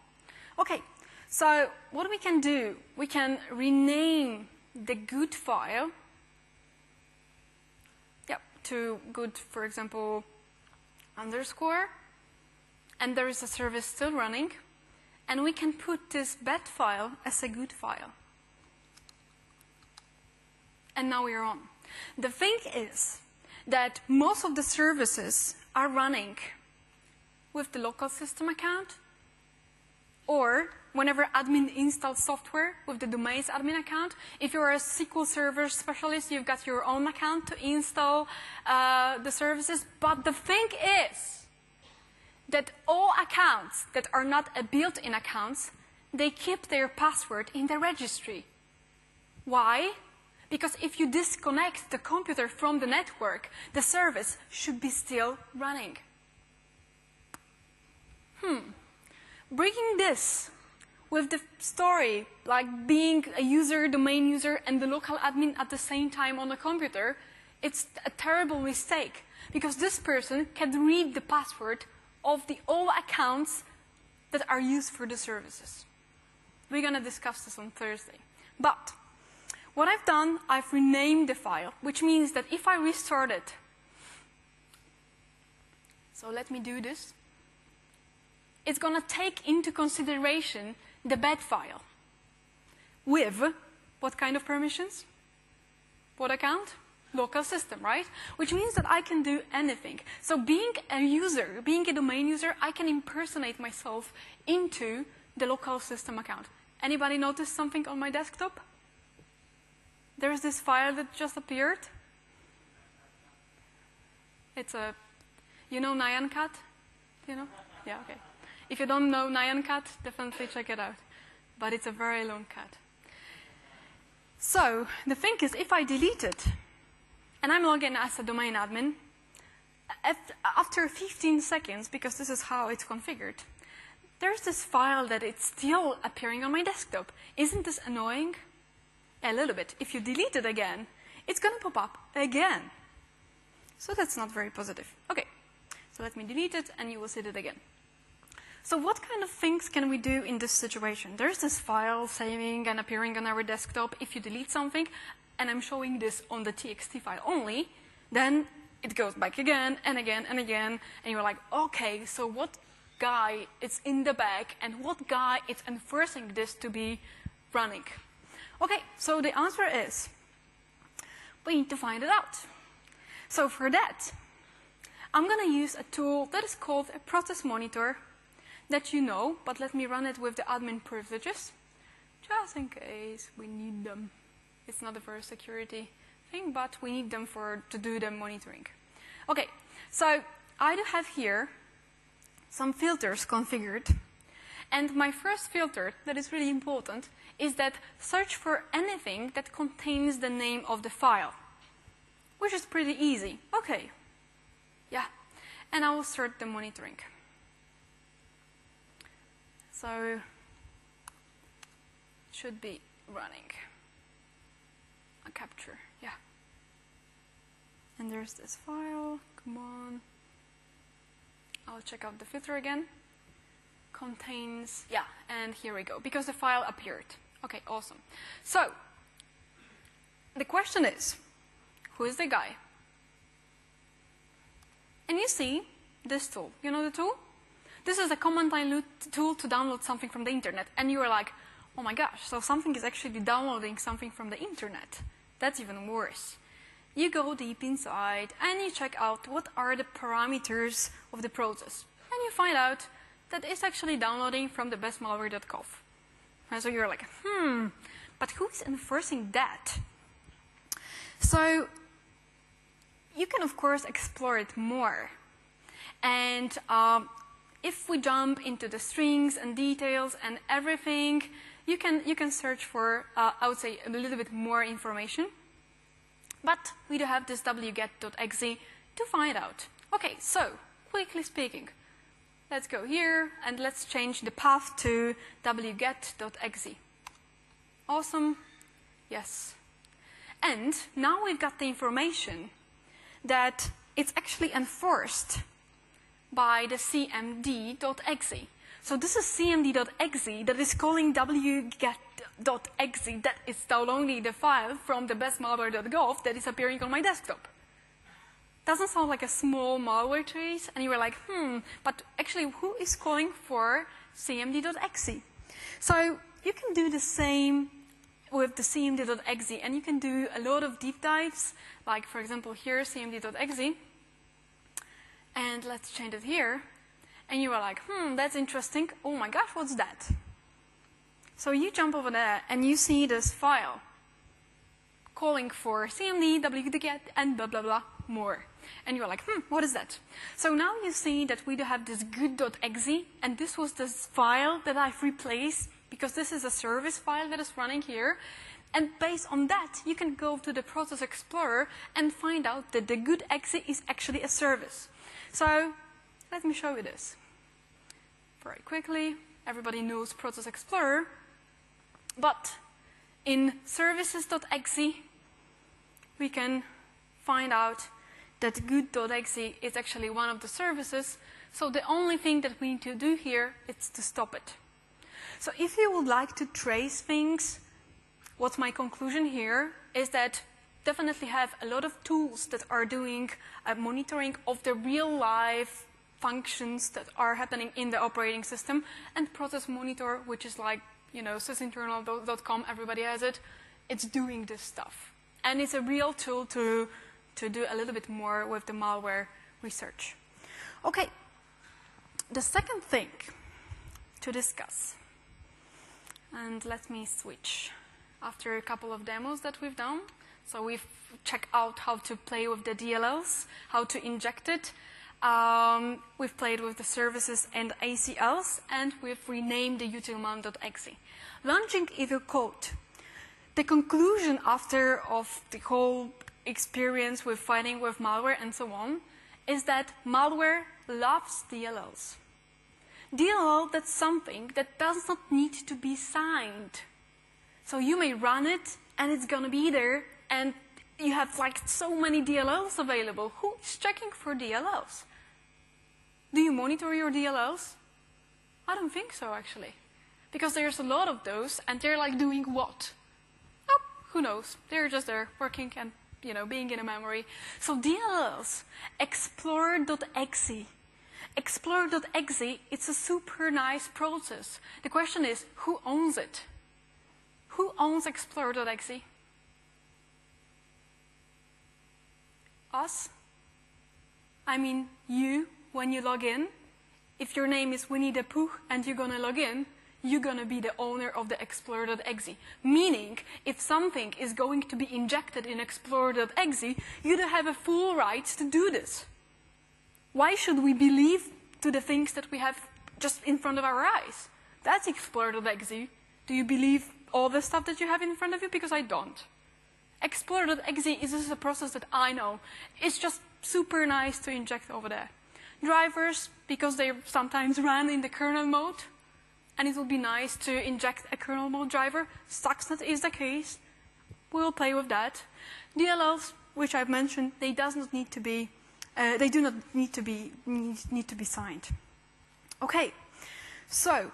Okay, so what we can do, we can rename the good file to good, for example, underscore, and there is a service still running, and we can put this bad file as a good file. And now we are on. The thing is that most of the services are running with the local system account, or whenever admin installs software with the domain's admin account. If you're a SQL Server specialist, you've got your own account to install the services. But the thing is that all accounts that are not built-in accounts, they keep their password in the registry. Why? Because if you disconnect the computer from the network, the service should be still running. Bringing this with the story, like being a user, domain user, and the local admin at the same time on the computer, it's a terrible mistake, because this person can read the password of all accounts that are used for the services. We're going to discuss this on Thursday. But what I've done, I've renamed the file, which means that if I restart it, so let me do this, it's going to take into consideration the bad file with what kind of permissions? What account? Local system, right? Which means that I can do anything. So being a user, being a domain user, I can impersonate myself into the local system account. Anybody notice something on my desktop? There's this file that just appeared. It's a, you know Nyan Cat? You know? Yeah, okay. If you don't know Nyan Cat, definitely check it out. But it's a very long cat. So the thing is, if I delete it, and I'm logged in as a domain admin, after 15 seconds, because this is how it's configured, there's this file that it's still appearing on my desktop. Isn't this annoying? A little bit. If you delete it again, it's going to pop up again. So that's not very positive. Okay, so let me delete it, and you will see it again. So what kind of things can we do in this situation? There's this file saving and appearing on our desktop. If you delete something, and I'm showing this on the txt file only, then it goes back again and again and again, and you're like, okay, so what guy is in the back, and what guy is enforcing this to be running? Okay, so the answer is, we need to find it out. So for that, I'm going to use a tool that is called a process monitor that you know, but let me run it with the admin privileges, just in case we need them. It's not a very security thing, but we need them to do the monitoring. Okay, so I do have here some filters configured. And my first filter that is really important is that search for anything that contains the name of the file, which is pretty easy. Okay, yeah, and I will start the monitoring. So, should be running a capture, yeah. And there's this file, come on. I'll check out the filter again. contains, yeah, and here we go, because the file appeared. Okay, awesome. So, the question is, who is the guy? And you see this tool. You know the tool? This is a command line tool to download something from the internet. And you are like, oh my gosh, so something is actually downloading something from the internet. That's even worse. You go deep inside and you check out what are the parameters of the process. And you find out that it's actually downloading from the bestmalware.gov. And so you're like, but who's enforcing that? So you can, of course, explore it more. And if we jump into the strings and details and everything, you can search for, I would say, a little bit more information. But we do have this wget.exe to find out. Okay, so quickly speaking, let's go here and let's change the path to wget.exe. Awesome. Yes. And now we've got the information that it's actually enforced by the cmd.exe. So this is cmd.exe that is calling wget.exe that is downloading the file from the bestmalware.gov that is appearing on my desktop. Doesn't sound like a small malware trace, and you were like, but actually who is calling for cmd.exe? So you can do the same with the cmd.exe, and you can do a lot of deep dives, like for example here, cmd.exe, and let's change it here, and you are like, that's interesting, oh my gosh, what's that? So you jump over there, and you see this file calling for cmd, wget, and blah, blah, blah, more. And you're like, what is that? So now you see that we do have this good.exe, and this was this file that I've replaced because this is a service file that is running here. And based on that, you can go to the Process Explorer and find out that the good.exe is actually a service. So let me show you this very quickly. Everybody knows Process Explorer. But in services.exe, we can find out that good.exe is actually one of the services. So the only thing that we need to do here is to stop it. So if you would like to trace things, what's my conclusion here is that definitely have a lot of tools that are doing monitoring of the real life functions that are happening in the operating system, and Process Monitor, which is like, sysinternal.com, everybody has it, it's doing this stuff. And it's a real tool to do a little bit more with the malware research. Okay, the second thing to discuss, and let me switch after a couple of demos that we've done. So we've checked out how to play with the DLLs, how to inject it. We've played with the services and ACLs, and we've renamed the utilman.exe. Launching evil code. The conclusion after of the whole experience with fighting with malware and so on is that malware loves DLLs. DLL, that's something that does not need to be signed. So you may run it and it's going to be there, and you have like so many DLLs available. Who is checking for DLLs? Do you monitor your DLLs? I don't think so, actually. Because there's a lot of those, and they're like doing what? Oh, who knows? They're just there working and, being in a memory. So DLLs, Explorer.exe. Explorer.exe, it's a super nice process. The question is, who owns it? Who owns Explorer.exe? Us? I mean, you, when you log in. If your name is Winnie the Pooh and you're going to log in, you're going to be the owner of the Explorer.exe. Meaning, if something is going to be injected in Explorer.exe, you do have a full right to do this. Why should we believe to the things that we have just in front of our eyes? That's Explorer.exe. Do you believe all the stuff that you have in front of you? Because I don't. Explorer.exe is just a process that I know. It's just super nice to inject over there. Drivers, because they sometimes run in the kernel mode, and it will be nice to inject a kernel mode driver. Sucks that is the case. We'll play with that. DLLs, which I've mentioned, they do not need to be signed. Okay, So,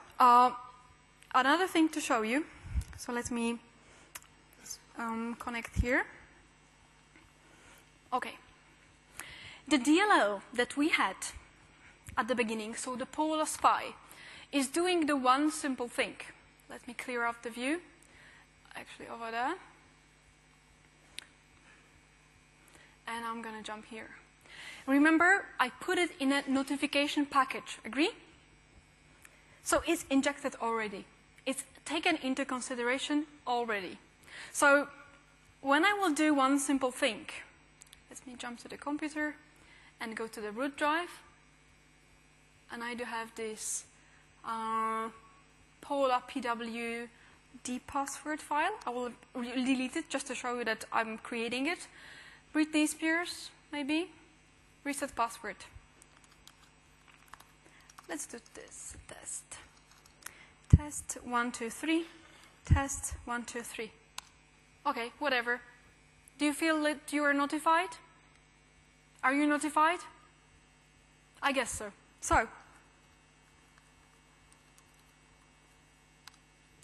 another thing to show you. So let me connect here. Okay. The DLL that we had at the beginning, so the Polar Spy, is doing the one simple thing. Let me clear up the view. Actually, over there. And I'm going to jump here. Remember, I put it in a notification package. Agree? So it's injected already. It's taken into consideration already. So when I will do one simple thing, let me jump to the computer and go to the root drive. And I do have this Polar PWD password file. I will delete it just to show you that I'm creating it. Britney Spears, maybe. Reset password. Let's do this test. Test 1, 2, 3. Test 1, 2, 3. Okay, whatever. Do you feel that you are notified? Are you notified? I guess so. So,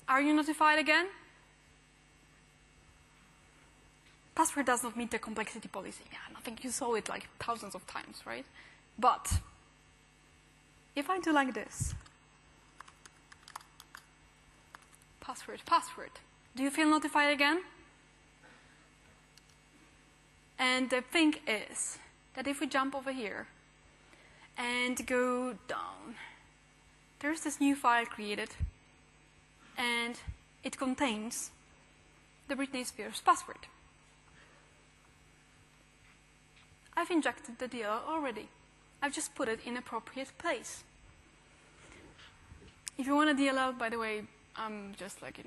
are you notified again? Password does not meet the complexity policy. Yeah, I think you saw it like thousands of times, right? But if I do like this, password, do you feel notified again? And the thing is that if we jump over here and go down, there's this new file created, and it contains the Britney Spears password. I've injected the DLL already. I've just put it in appropriate place. If you want a DLL, by the way, I'm just like,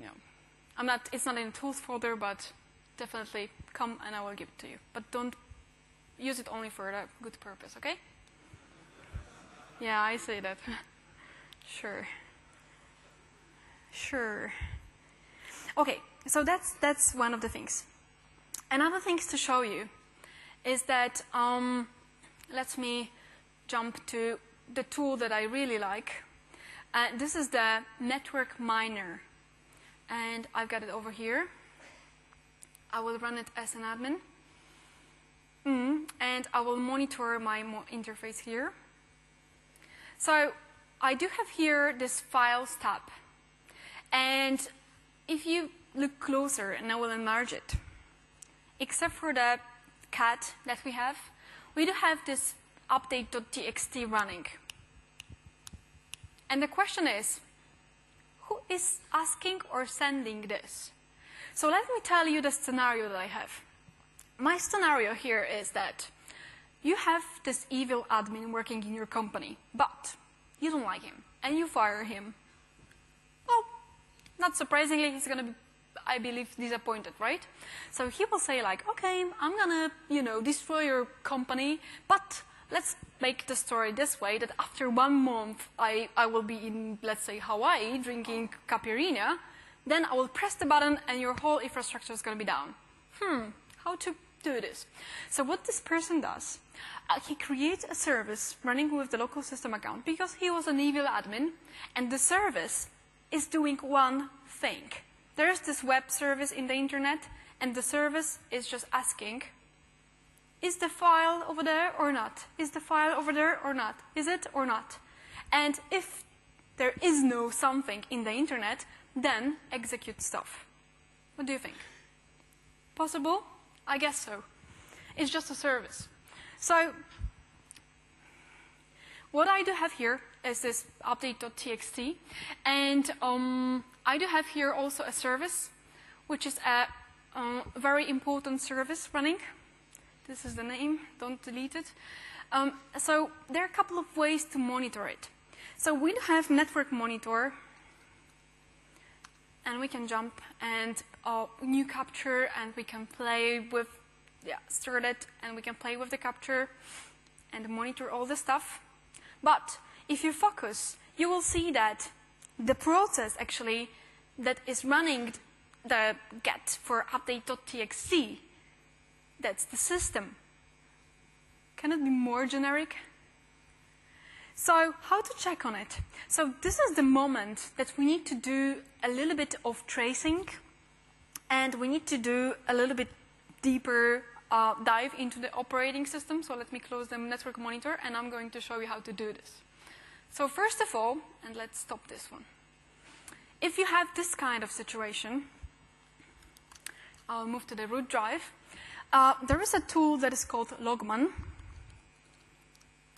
it's not in the tools folder, but definitely come and I will give it to you. But don't use it only for a good purpose, okay? Yeah, I say that. Sure. Okay, so that's one of the things. Another thing to show you is that, let me jump to the tool that I really like. This is the network miner. And I've got it over here. I will run it as an admin. And I will monitor my interface here. So I do have here this Files tab. And if you look closer, and I will enlarge it, except for the cat that we do have this update.txt running. And the question is, who is asking or sending this? So let me tell you the scenario that I have. My scenario here is that you have this evil admin working in your company, but you don't like him, and you fire him. Well, not surprisingly, he's going to be, I believe, disappointed, right? So he will say like, okay, I'm going to, destroy your company, but let's make the story this way, that after 1 month, I will be in, let's say, Hawaii, drinking caipirinha, then I will press the button and your whole infrastructure is going to be down. How to do this? So what this person does, he creates a service running with the local system account because he was an evil admin, and the service is doing one thing. There's this web service in the internet, and the service is just asking, is the file over there or not? Is the file over there or not? Is it or not? And if there is no something in the internet, then execute stuff. What do you think? Possible? I guess so. It's just a service. So what I do have here is this update.txt, and I do have here also a service, which is a very important service running. This is the name, don't delete it. So there are a couple of ways to monitor it. So we do have network monitor, and we can jump and new capture, and we can play with, start it, and we can play with the capture and monitor all the stuff. But if you focus, you will see that the process actually that is running the get for update.txt, that's the system. Can it be more generic? So how to check on it? So this is the moment that we need to do a little bit of tracing, and we need to do a little bit deeper dive into the operating system. So let me close the network monitor, and I'm going to show you how to do this. So first of all, and let's stop this one. If you have this kind of situation, I'll move to the root drive. There is a tool that is called Logman,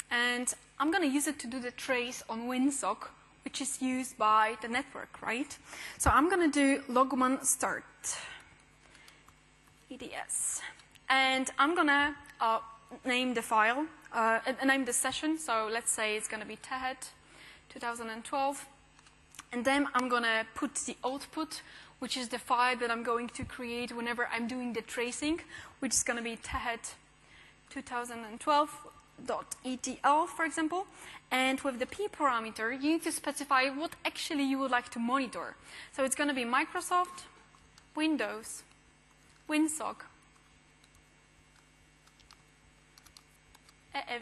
and I'm going to use it to do the trace on WinSock, which is used by the network, right? So I'm going to do logman start, EDS. And I'm going to name the file, name the session. So let's say it's going to be TechEd 2012. And then I'm going to put the output, which is the file that I'm going to create whenever I'm doing the tracing, which is going to be TechEd 2012.etl, for example. And with the P parameter, you need to specify what actually you would like to monitor. So it's going to be Microsoft, Windows, WinSock,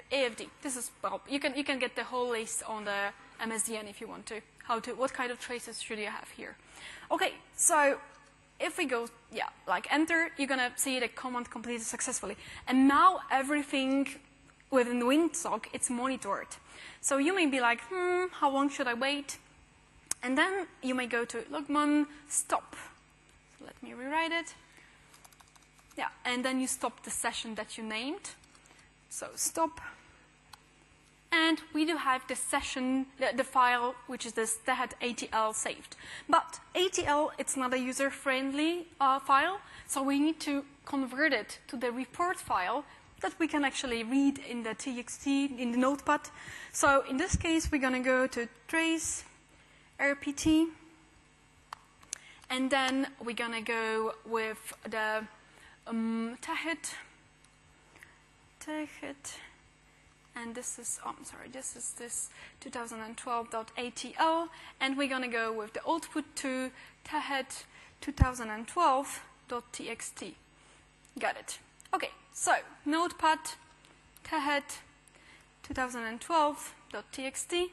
AFD. This is, well, you can get the whole list on the MSDN if you want to. What kind of traces should you have here? Okay, so if we go, like enter, you're going to see the command completed successfully. And now everything within WinSock, it's monitored. So you may be like, how long should I wait? And then you may go to logman stop. So let me rewrite it. Yeah, and then you stop the session that you named. So stop. And we do have the session, the file, which is this TechEd ATL saved. But ATL, it's not a user-friendly file, so we need to convert it to the report file that we can actually read in the TXT, in the notepad. So in this case, we're going to go to trace, RPT, and then we're going to go with the TechEd, and this is, this is this 2012.atl, and we're going to go with the output to TechEd 2012.txt. Got it. Okay, so notepad, TechEd 2012.txt.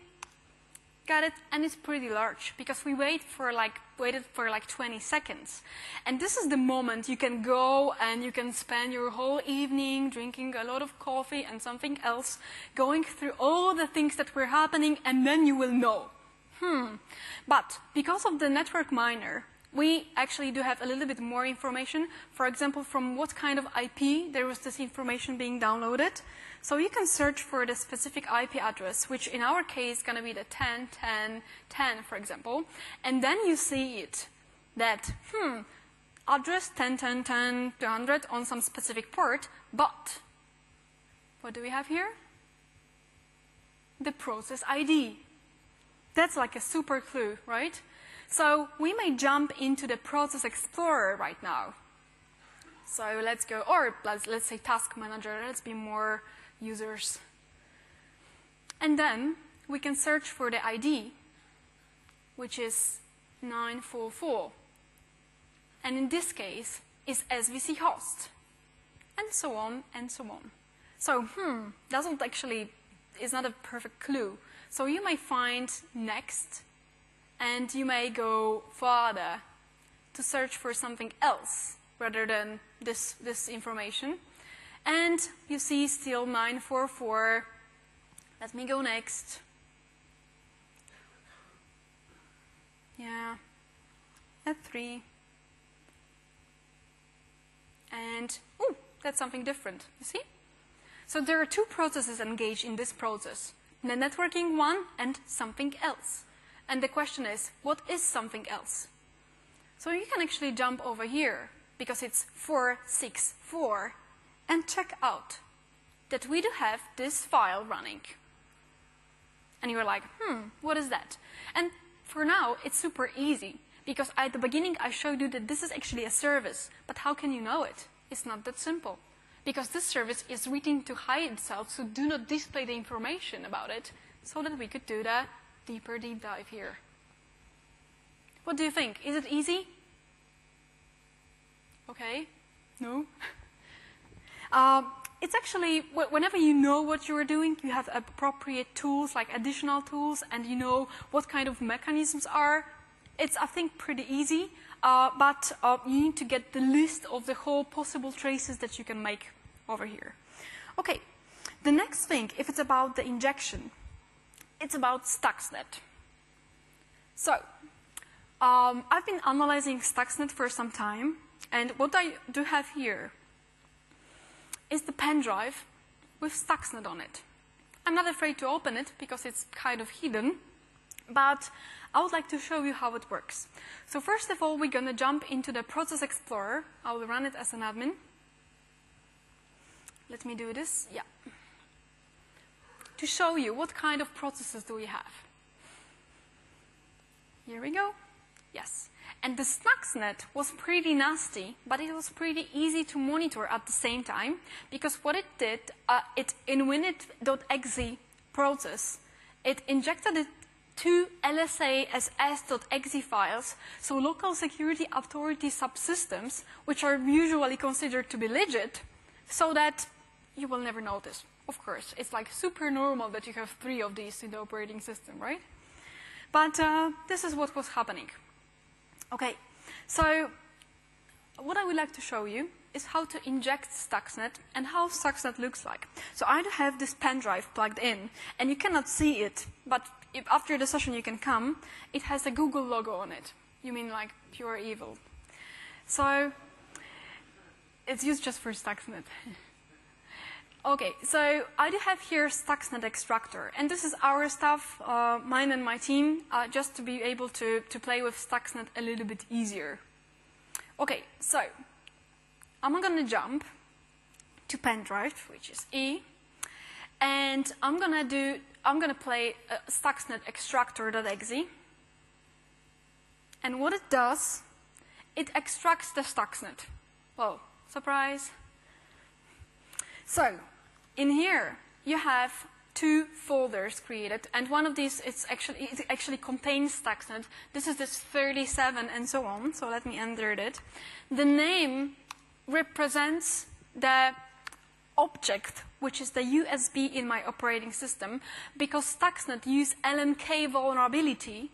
Got it, and it's pretty large because we waited for like 20 seconds. And this is the moment you can go and you can spend your whole evening drinking a lot of coffee and something else, going through all the things that were happening, and then you will know. But because of the network miner, we actually do have a little bit more information. For example, from what kind of IP there was this information being downloaded. So you can search for the specific IP address, which in our case is going to be the 10.10.10, for example. And then you see it, that, address 10.10.10.200 on some specific port, but what do we have here? The process ID. That's like a super clue, right? So we may jump into the Process Explorer right now. So let's go, or let's say Task Manager. Let's be more users. And then we can search for the ID, which is 944. And in this case, is SVC host. And so on, and so on. So, doesn't actually, is not a perfect clue. So you may find next, and you may go further to search for something else rather than this information. And you see still 944. Let me go next. Yeah, F3. And, oh, that's something different, you see? So there are two processes engaged in this process. The networking one and something else. And the question is, what is something else? So you can actually jump over here, because it's 464, and check out that we do have this file running. And you're like, what is that? And for now, it's super easy, because at the beginning I showed you that this is actually a service. But how can you know it? It's not that simple. Because this service is written to hide itself, so do not display the information about it, so that we could do the deeper deep dive here. What do you think? Is it easy? Okay. No? it's actually, whenever you know what you're doing, you have appropriate tools, like additional tools, and you know what kind of mechanisms are, it's, I think, pretty easy. But you need to get the list of the whole possible traces that you can make over here. Okay, the next thing, if it's about the injection, it's about Stuxnet. So, I've been analyzing Stuxnet for some time, and what I do have here is the pen drive with Stuxnet on it. I'm not afraid to open it because it's kind of hidden, but I would like to show you how it works. So first of all, we're going to jump into the Process Explorer. I will run it as an admin. Let me do this. Yeah. To show you what kind of processes do we have. Here we go. Yes. And the Stuxnet was pretty nasty, but it was pretty easy to monitor at the same time, because what it did, in winit.exe process, it injected it two LSA-ss.exe files, so local security authority subsystems, which are usually considered to be legit, so that you will never notice. Of course, it's like super normal that you have 3 of these in the operating system, right? But this is what was happening. Okay, so what I would like to show you is how to inject Stuxnet and how Stuxnet looks like. So I have this pen drive plugged in, and you cannot see it, but if after the session you can come, it has a Google logo on it. You mean like pure evil. So it's used just for Stuxnet. Okay, so I do have here Stuxnet extractor, and this is our stuff, mine and my team, just to be able to play with Stuxnet a little bit easier. Okay, so I'm going to jump to pen drive, which is E, and I'm going to play Stuxnet extractor.exe, and what it does, it extracts the Stuxnet. Well, surprise. So, in here, you have 2 folders created, and one of these it actually contains Stuxnet. This is this 37 and so on, so let me enter it. The name represents the object, which is the USB in my operating system, because Stuxnet use LMK vulnerability,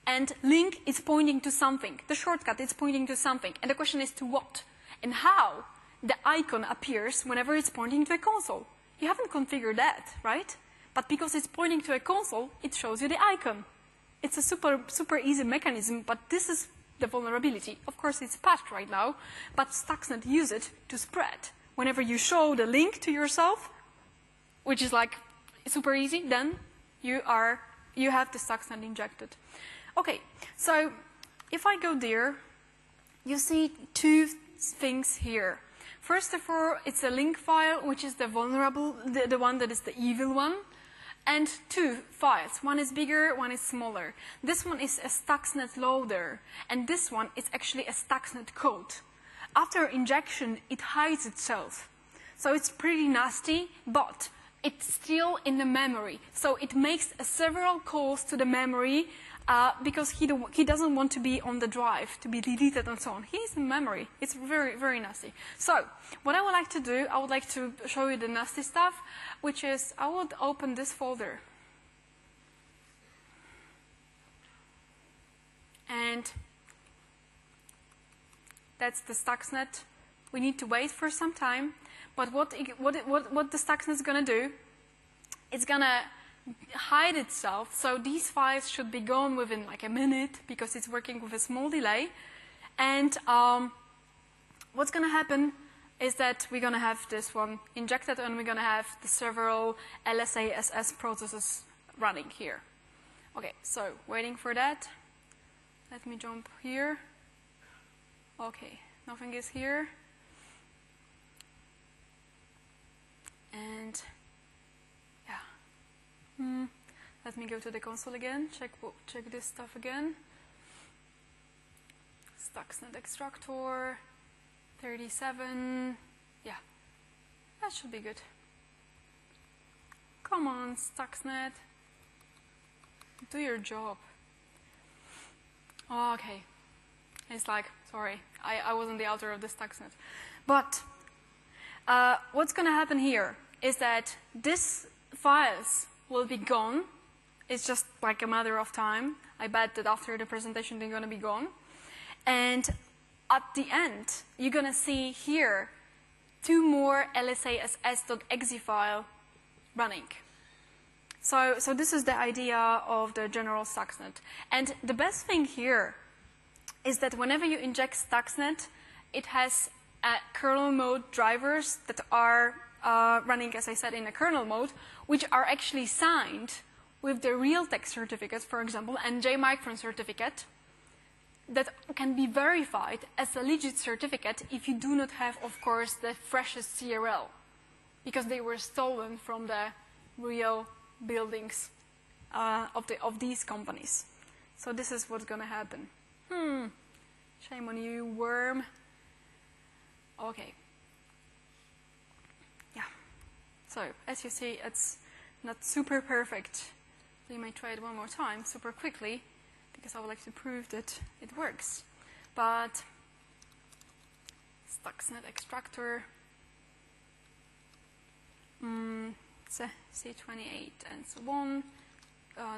and link is pointing to something. The shortcut is pointing to something, and the question is to what and how the icon appears whenever it's pointing to a console. You haven't configured that, right? But because it's pointing to a console, it shows you the icon. It's a super easy mechanism, but this is the vulnerability. Of course, it's patched right now, but Stuxnet use it to spread. Whenever you show the link to yourself, which is like super easy, then you have the Stuxnet injected. Okay, so if I go there, you see 2 things here. First of all, it's a link file, which is the vulnerable, the one that is the evil one, and 2 files. One is bigger, one is smaller. This one is a Stuxnet loader, and this one is actually a Stuxnet code. After injection, it hides itself. So it's pretty nasty, but it's still in the memory. So it makes several calls to the memory, because he doesn't want to be on the drive, to be deleted and so on. He's in memory. It's very, very nasty. So what I would like to do, I would like to show you the nasty stuff, which is I would open this folder. And that's the Stuxnet. We need to wait for some time. But what the Stuxnet is going to do, it's going to hide itself, so these files should be gone within like a minute because it's working with a small delay. And what's going to happen is that we're going to have this one injected, and we're going to have the several LSA-SS processes running here. Okay, so waiting for that. Let me jump here. Okay, nothing is here. And let me go to the console again, check this stuff again. Stuxnet extractor, 37, yeah, that should be good. Come on, Stuxnet, do your job. Oh, okay, it's like, sorry, I wasn't the author of the Stuxnet. But what's going to happen here is that these files will be gone. It's just like a matter of time. I bet that after the presentation they're going to be gone. And at the end, you're going to see here 2 more lsass.exe file running. So this is the idea of the general Stuxnet. And the best thing here is that whenever you inject Stuxnet, it has kernel mode drivers that are running, as I said, in a kernel mode, which are actually signed with the Realtek certificate, for example, and JMicron certificate, that can be verified as a legit certificate if you do not have, of course, the freshest CRL, because they were stolen from the real buildings of these companies. So this is what's going to happen. Shame on you, worm. Okay. Yeah. So as you see, it's not super perfect. We may try it one more time super quickly, because I would like to prove that it works. But Stuxnet extractor, C28 and so on.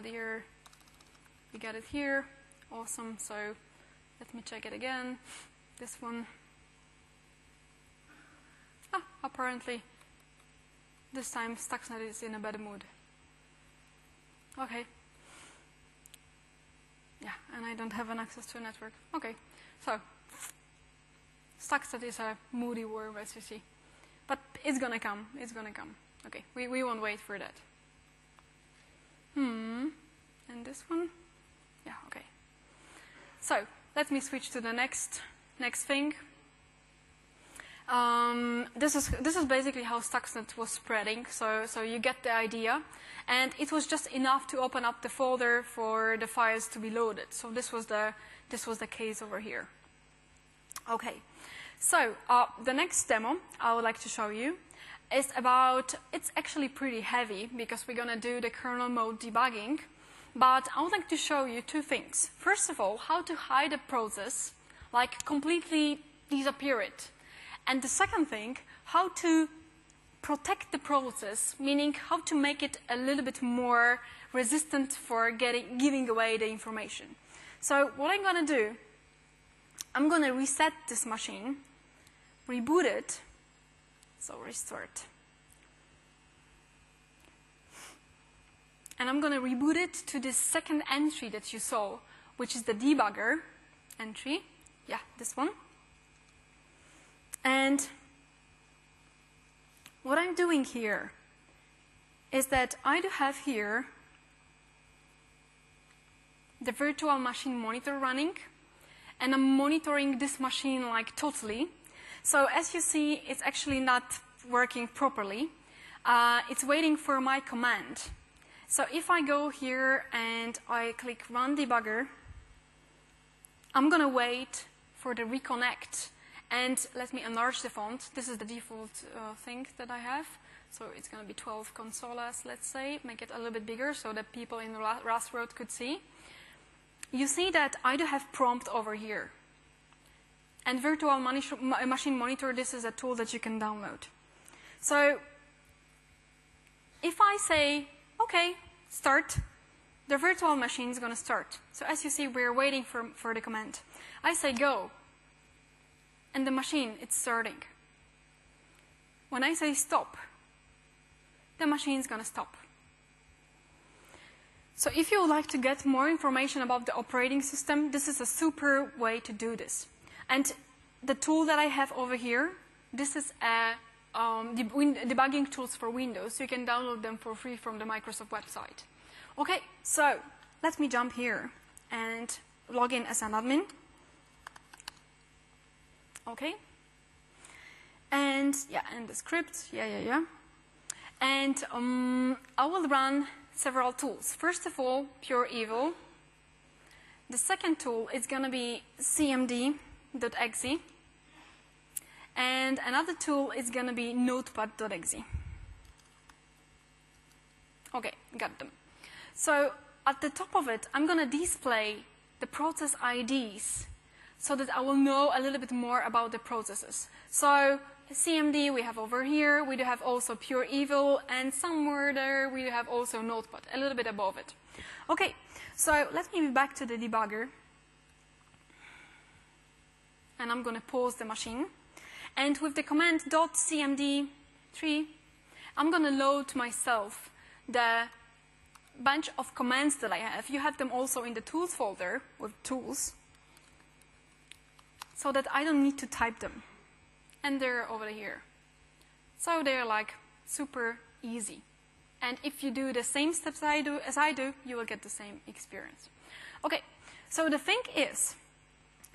There, we got it here. Awesome. So let me check it again. This one. Apparently, this time Stuxnet is in a bad mood. Okay. Yeah, and I don't have an access to a network. Okay, so Stuxnet is a moody worm, as you see. But it's going to come. It's going to come. Okay, we won't wait for that. And this one? Yeah, okay. So let me switch to the next thing. This is basically how Stuxnet was spreading. So you get the idea, and it was just enough to open up the folder for the files to be loaded. So this was the case over here. Okay, so the next demo I would like to show you is about. It's actually pretty heavy because we're gonna do the kernel mode debugging, but I would like to show you 2 things. First of all, how to hide a process, like completely disappear it. And the second thing, how to protect the process, meaning how to make it a little bit more resistant for giving away the information. So what I'm going to do, I'm going to reset this machine, reboot it, so restart. And I'm going to reboot it to this second entry that you saw, which is the debugger entry. Yeah, this one. And what I'm doing here is that I do have here the virtual machine monitor running, and I'm monitoring this machine like totally. So as you see, it's actually not working properly. It's waiting for my command. So if I go here and I click Run Debugger, I'm going to wait for the reconnect. And let me enlarge the font. This is the default thing that I have. So it's going to be 12 consolas, let's say. Make it a little bit bigger so that people in the Rust world could see. You see that I do have prompt over here. And Virtual Machine Monitor, this is a tool that you can download. So if I say, OK, start, the virtual machine is going to start. So as you see, we're waiting for the command. I say go. And the machine, it's starting. When I say stop, the machine is going to stop. So if you would like to get more information about the operating system, this is a super way to do this. And the tool that I have over here, this is a debugging tools for Windows. You can download them for free from the Microsoft website. Okay, so let me jump here and log in as an admin. Okay, and yeah, and the script, yeah. And I will run several tools. First of all, pure evil. The second tool is going to be cmd.exe. And another tool is going to be notepad.exe. Okay, got them. So at the top of it, I'm going to display the process IDs so that I will know a little bit more about the processes. So CMD we have over here. We do have also pure evil, and somewhere there we have also notepad, a little bit above it. Okay, so let me be back to the debugger. And I'm going to pause the machine. And with the command .cmd3, I'm going to load myself the bunch of commands that I have. You have them also in the tools folder with tools, so that I don't need to type them. And they're over here. So they're like super easy. And if you do the same steps as I do, you will get the same experience. Okay, so the thing is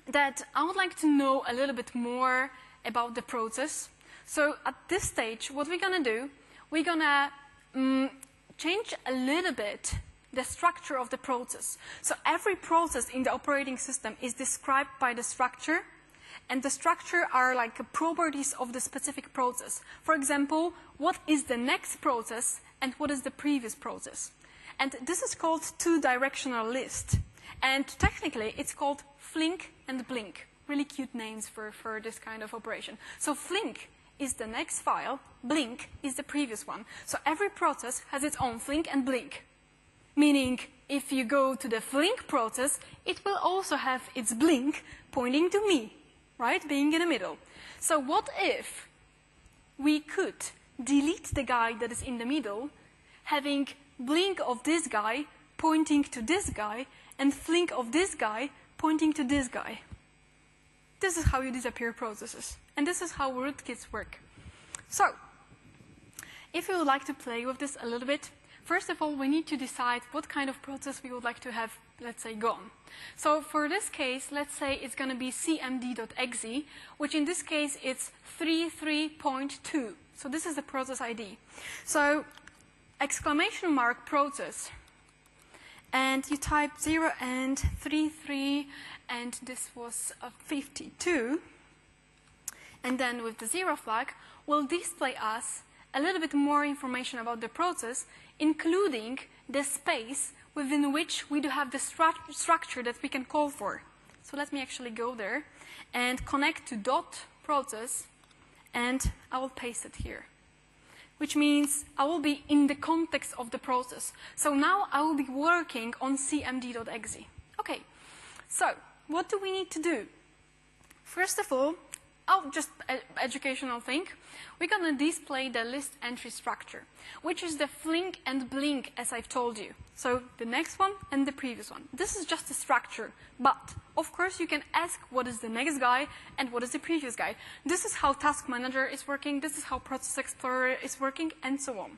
that I would like to know a little bit more about the process. So at this stage, what we're going to do, we're going to change a little bit the structure of the process. So every process in the operating system is described by the structure, and the structure are like properties of the specific process. For example, what is the next process and what is the previous process? And this is called two-directional list. And technically, it's called flink and blink. Really cute names for this kind of operation. So flink is the next file, blink is the previous one. So every process has its own flink and blink. Meaning, if you go to the flink process, it will also have its blink pointing to me, right? Being in the middle. So what if we could delete the guy that is in the middle, having blink of this guy pointing to this guy, and flink of this guy pointing to this guy? This is how you disappear processes. And this is how rootkits work. So, if you would like to play with this a little bit, first of all, we need to decide what kind of process we would like to have, let's say, gone. So for this case, let's say it's going to be cmd.exe, which in this case it's 33.2. So this is the process ID. So exclamation mark process, and you type 0 and 33, and this was 52. And then with the 0 flag, will display us a little bit more information about the process, including the space within which we do have the structure that we can call for. So let me actually go there and connect to dot process, and I will paste it here, which means I will be in the context of the process. So now I will be working on cmd.exe. Okay, so what do we need to do? First of all, just an educational thing, we're going to display the list entry structure, which is the flink and blink, as I've told you. So the next one and the previous one. This is just a structure, but of course you can ask what is the next guy and what is the previous guy. This is how Task Manager is working, this is how Process Explorer is working, and so on.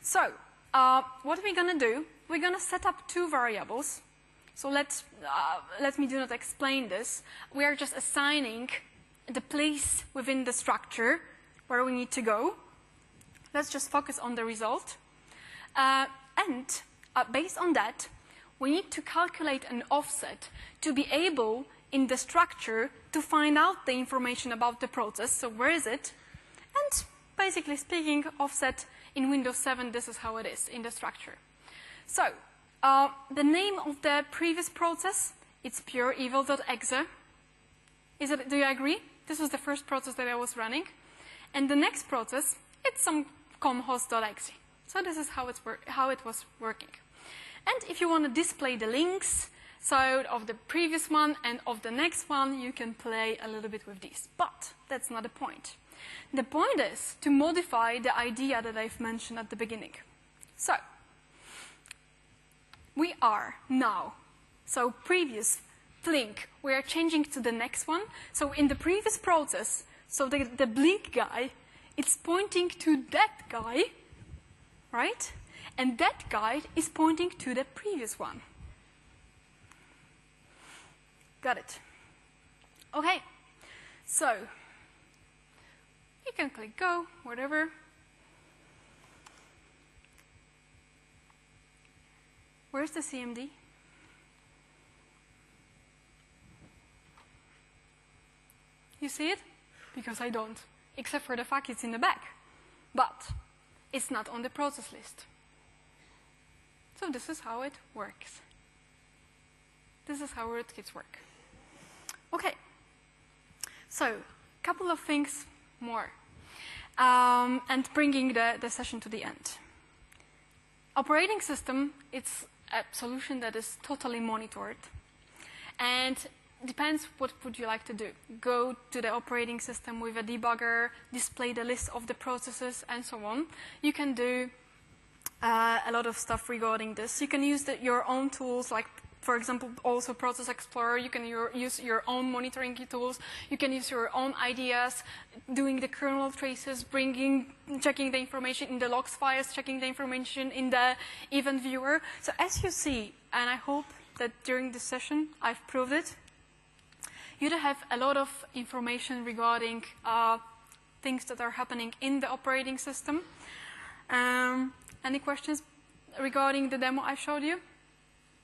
So what we're going to do, we're going to set up two variables. So let me do not explain this. We are just assigning the place within the structure where we need to go. Let's just focus on the result. And based on that, we need to calculate an offset to be able, in the structure, to find out the information about the process. So where is it? And basically speaking, offset in Windows 7, this is how it is in the structure. So the name of the previous process, it's pureevil.exe. Do you agree? This was the first process that I was running. And the next process, it's some comhost.exe. So this is how it was working. And if you want to display the links, so of the previous one and of the next one, you can play a little bit with these. But that's not the point. The point is to modify the idea that I've mentioned at the beginning. So we are now, so previous blink, we are changing to the next one. So in the previous process, so the blink guy, it's pointing to that guy, right? And that guy is pointing to the previous one. Got it? Okay. So you can click go, whatever. Where's the CMD? You see it? Because I don't, except for the fact it's in the back. But it's not on the process list. So this is how it works. This is how rootkits work. Okay. So, a couple of things more. and bringing the session to the end. Operating system, it's a solution that is totally monitored. And depends what would you like to do. Go to the operating system with a debugger, display the list of the processes, and so on. You can do a lot of stuff regarding this. You can use your own tools, like, for example, also Process Explorer. You can use your own monitoring tools. You can use your own ideas, doing the kernel traces, checking the information in the logs files, checking the information in the event viewer. So as you see, and I hope that during this session I've proved it, you do have a lot of information regarding things that are happening in the operating system. Any questions regarding the demo I showed you?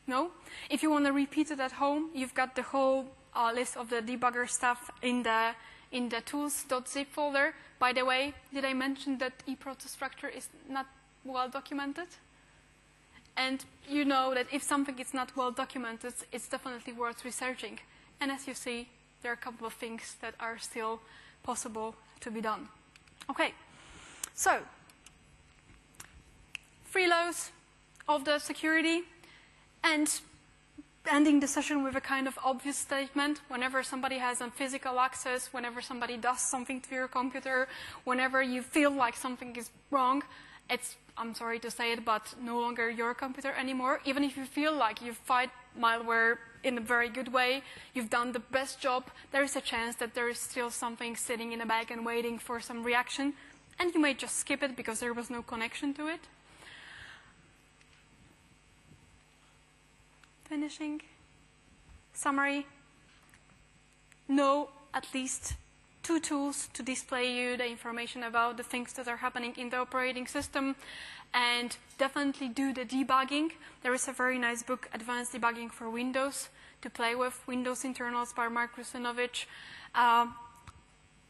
No? If you want to repeat it at home, you've got the whole list of the debugger stuff in the tools.zip folder. By the way, did I mention that eProcess structure is not well documented? And you know that if something is not well documented, it's definitely worth researching. And as you see, there are a couple of things that are still possible to be done. Okay, so freeloads of the security, and ending the session with a kind of obvious statement. Whenever somebody has a physical access, whenever somebody does something to your computer, whenever you feel like something is wrong, it's, I'm sorry to say it, but no longer your computer anymore. Even if you feel like you fight malware in a very good way, you've done the best job, there is a chance that there is still something sitting in a bag and waiting for some reaction, and you may just skip it because there was no connection to it. Finishing. Summary. Know at least 2 tools to display you the information about the things that are happening in the operating system, and definitely do the debugging. There is a very nice book, Advanced Debugging for Windows, to play with, Windows Internals by Mark Rusinovich.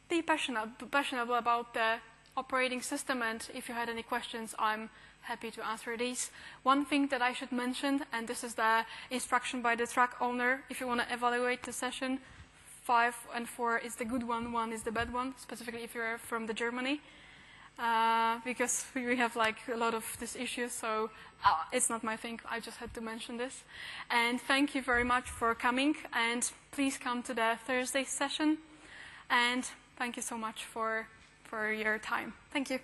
Be passionate about the operating system, and if you had any questions, I'm happy to answer these. One thing that I should mention, and this is the instruction by the track owner, if you want to evaluate the session, 5 and 4 is the good one, 1 is the bad one, specifically if you're from the Germany, because we have like a lot of these issues, so it's not my thing, I just had to mention this. And thank you very much for coming, and please come to the Thursday session, and thank you so much for your time. Thank you.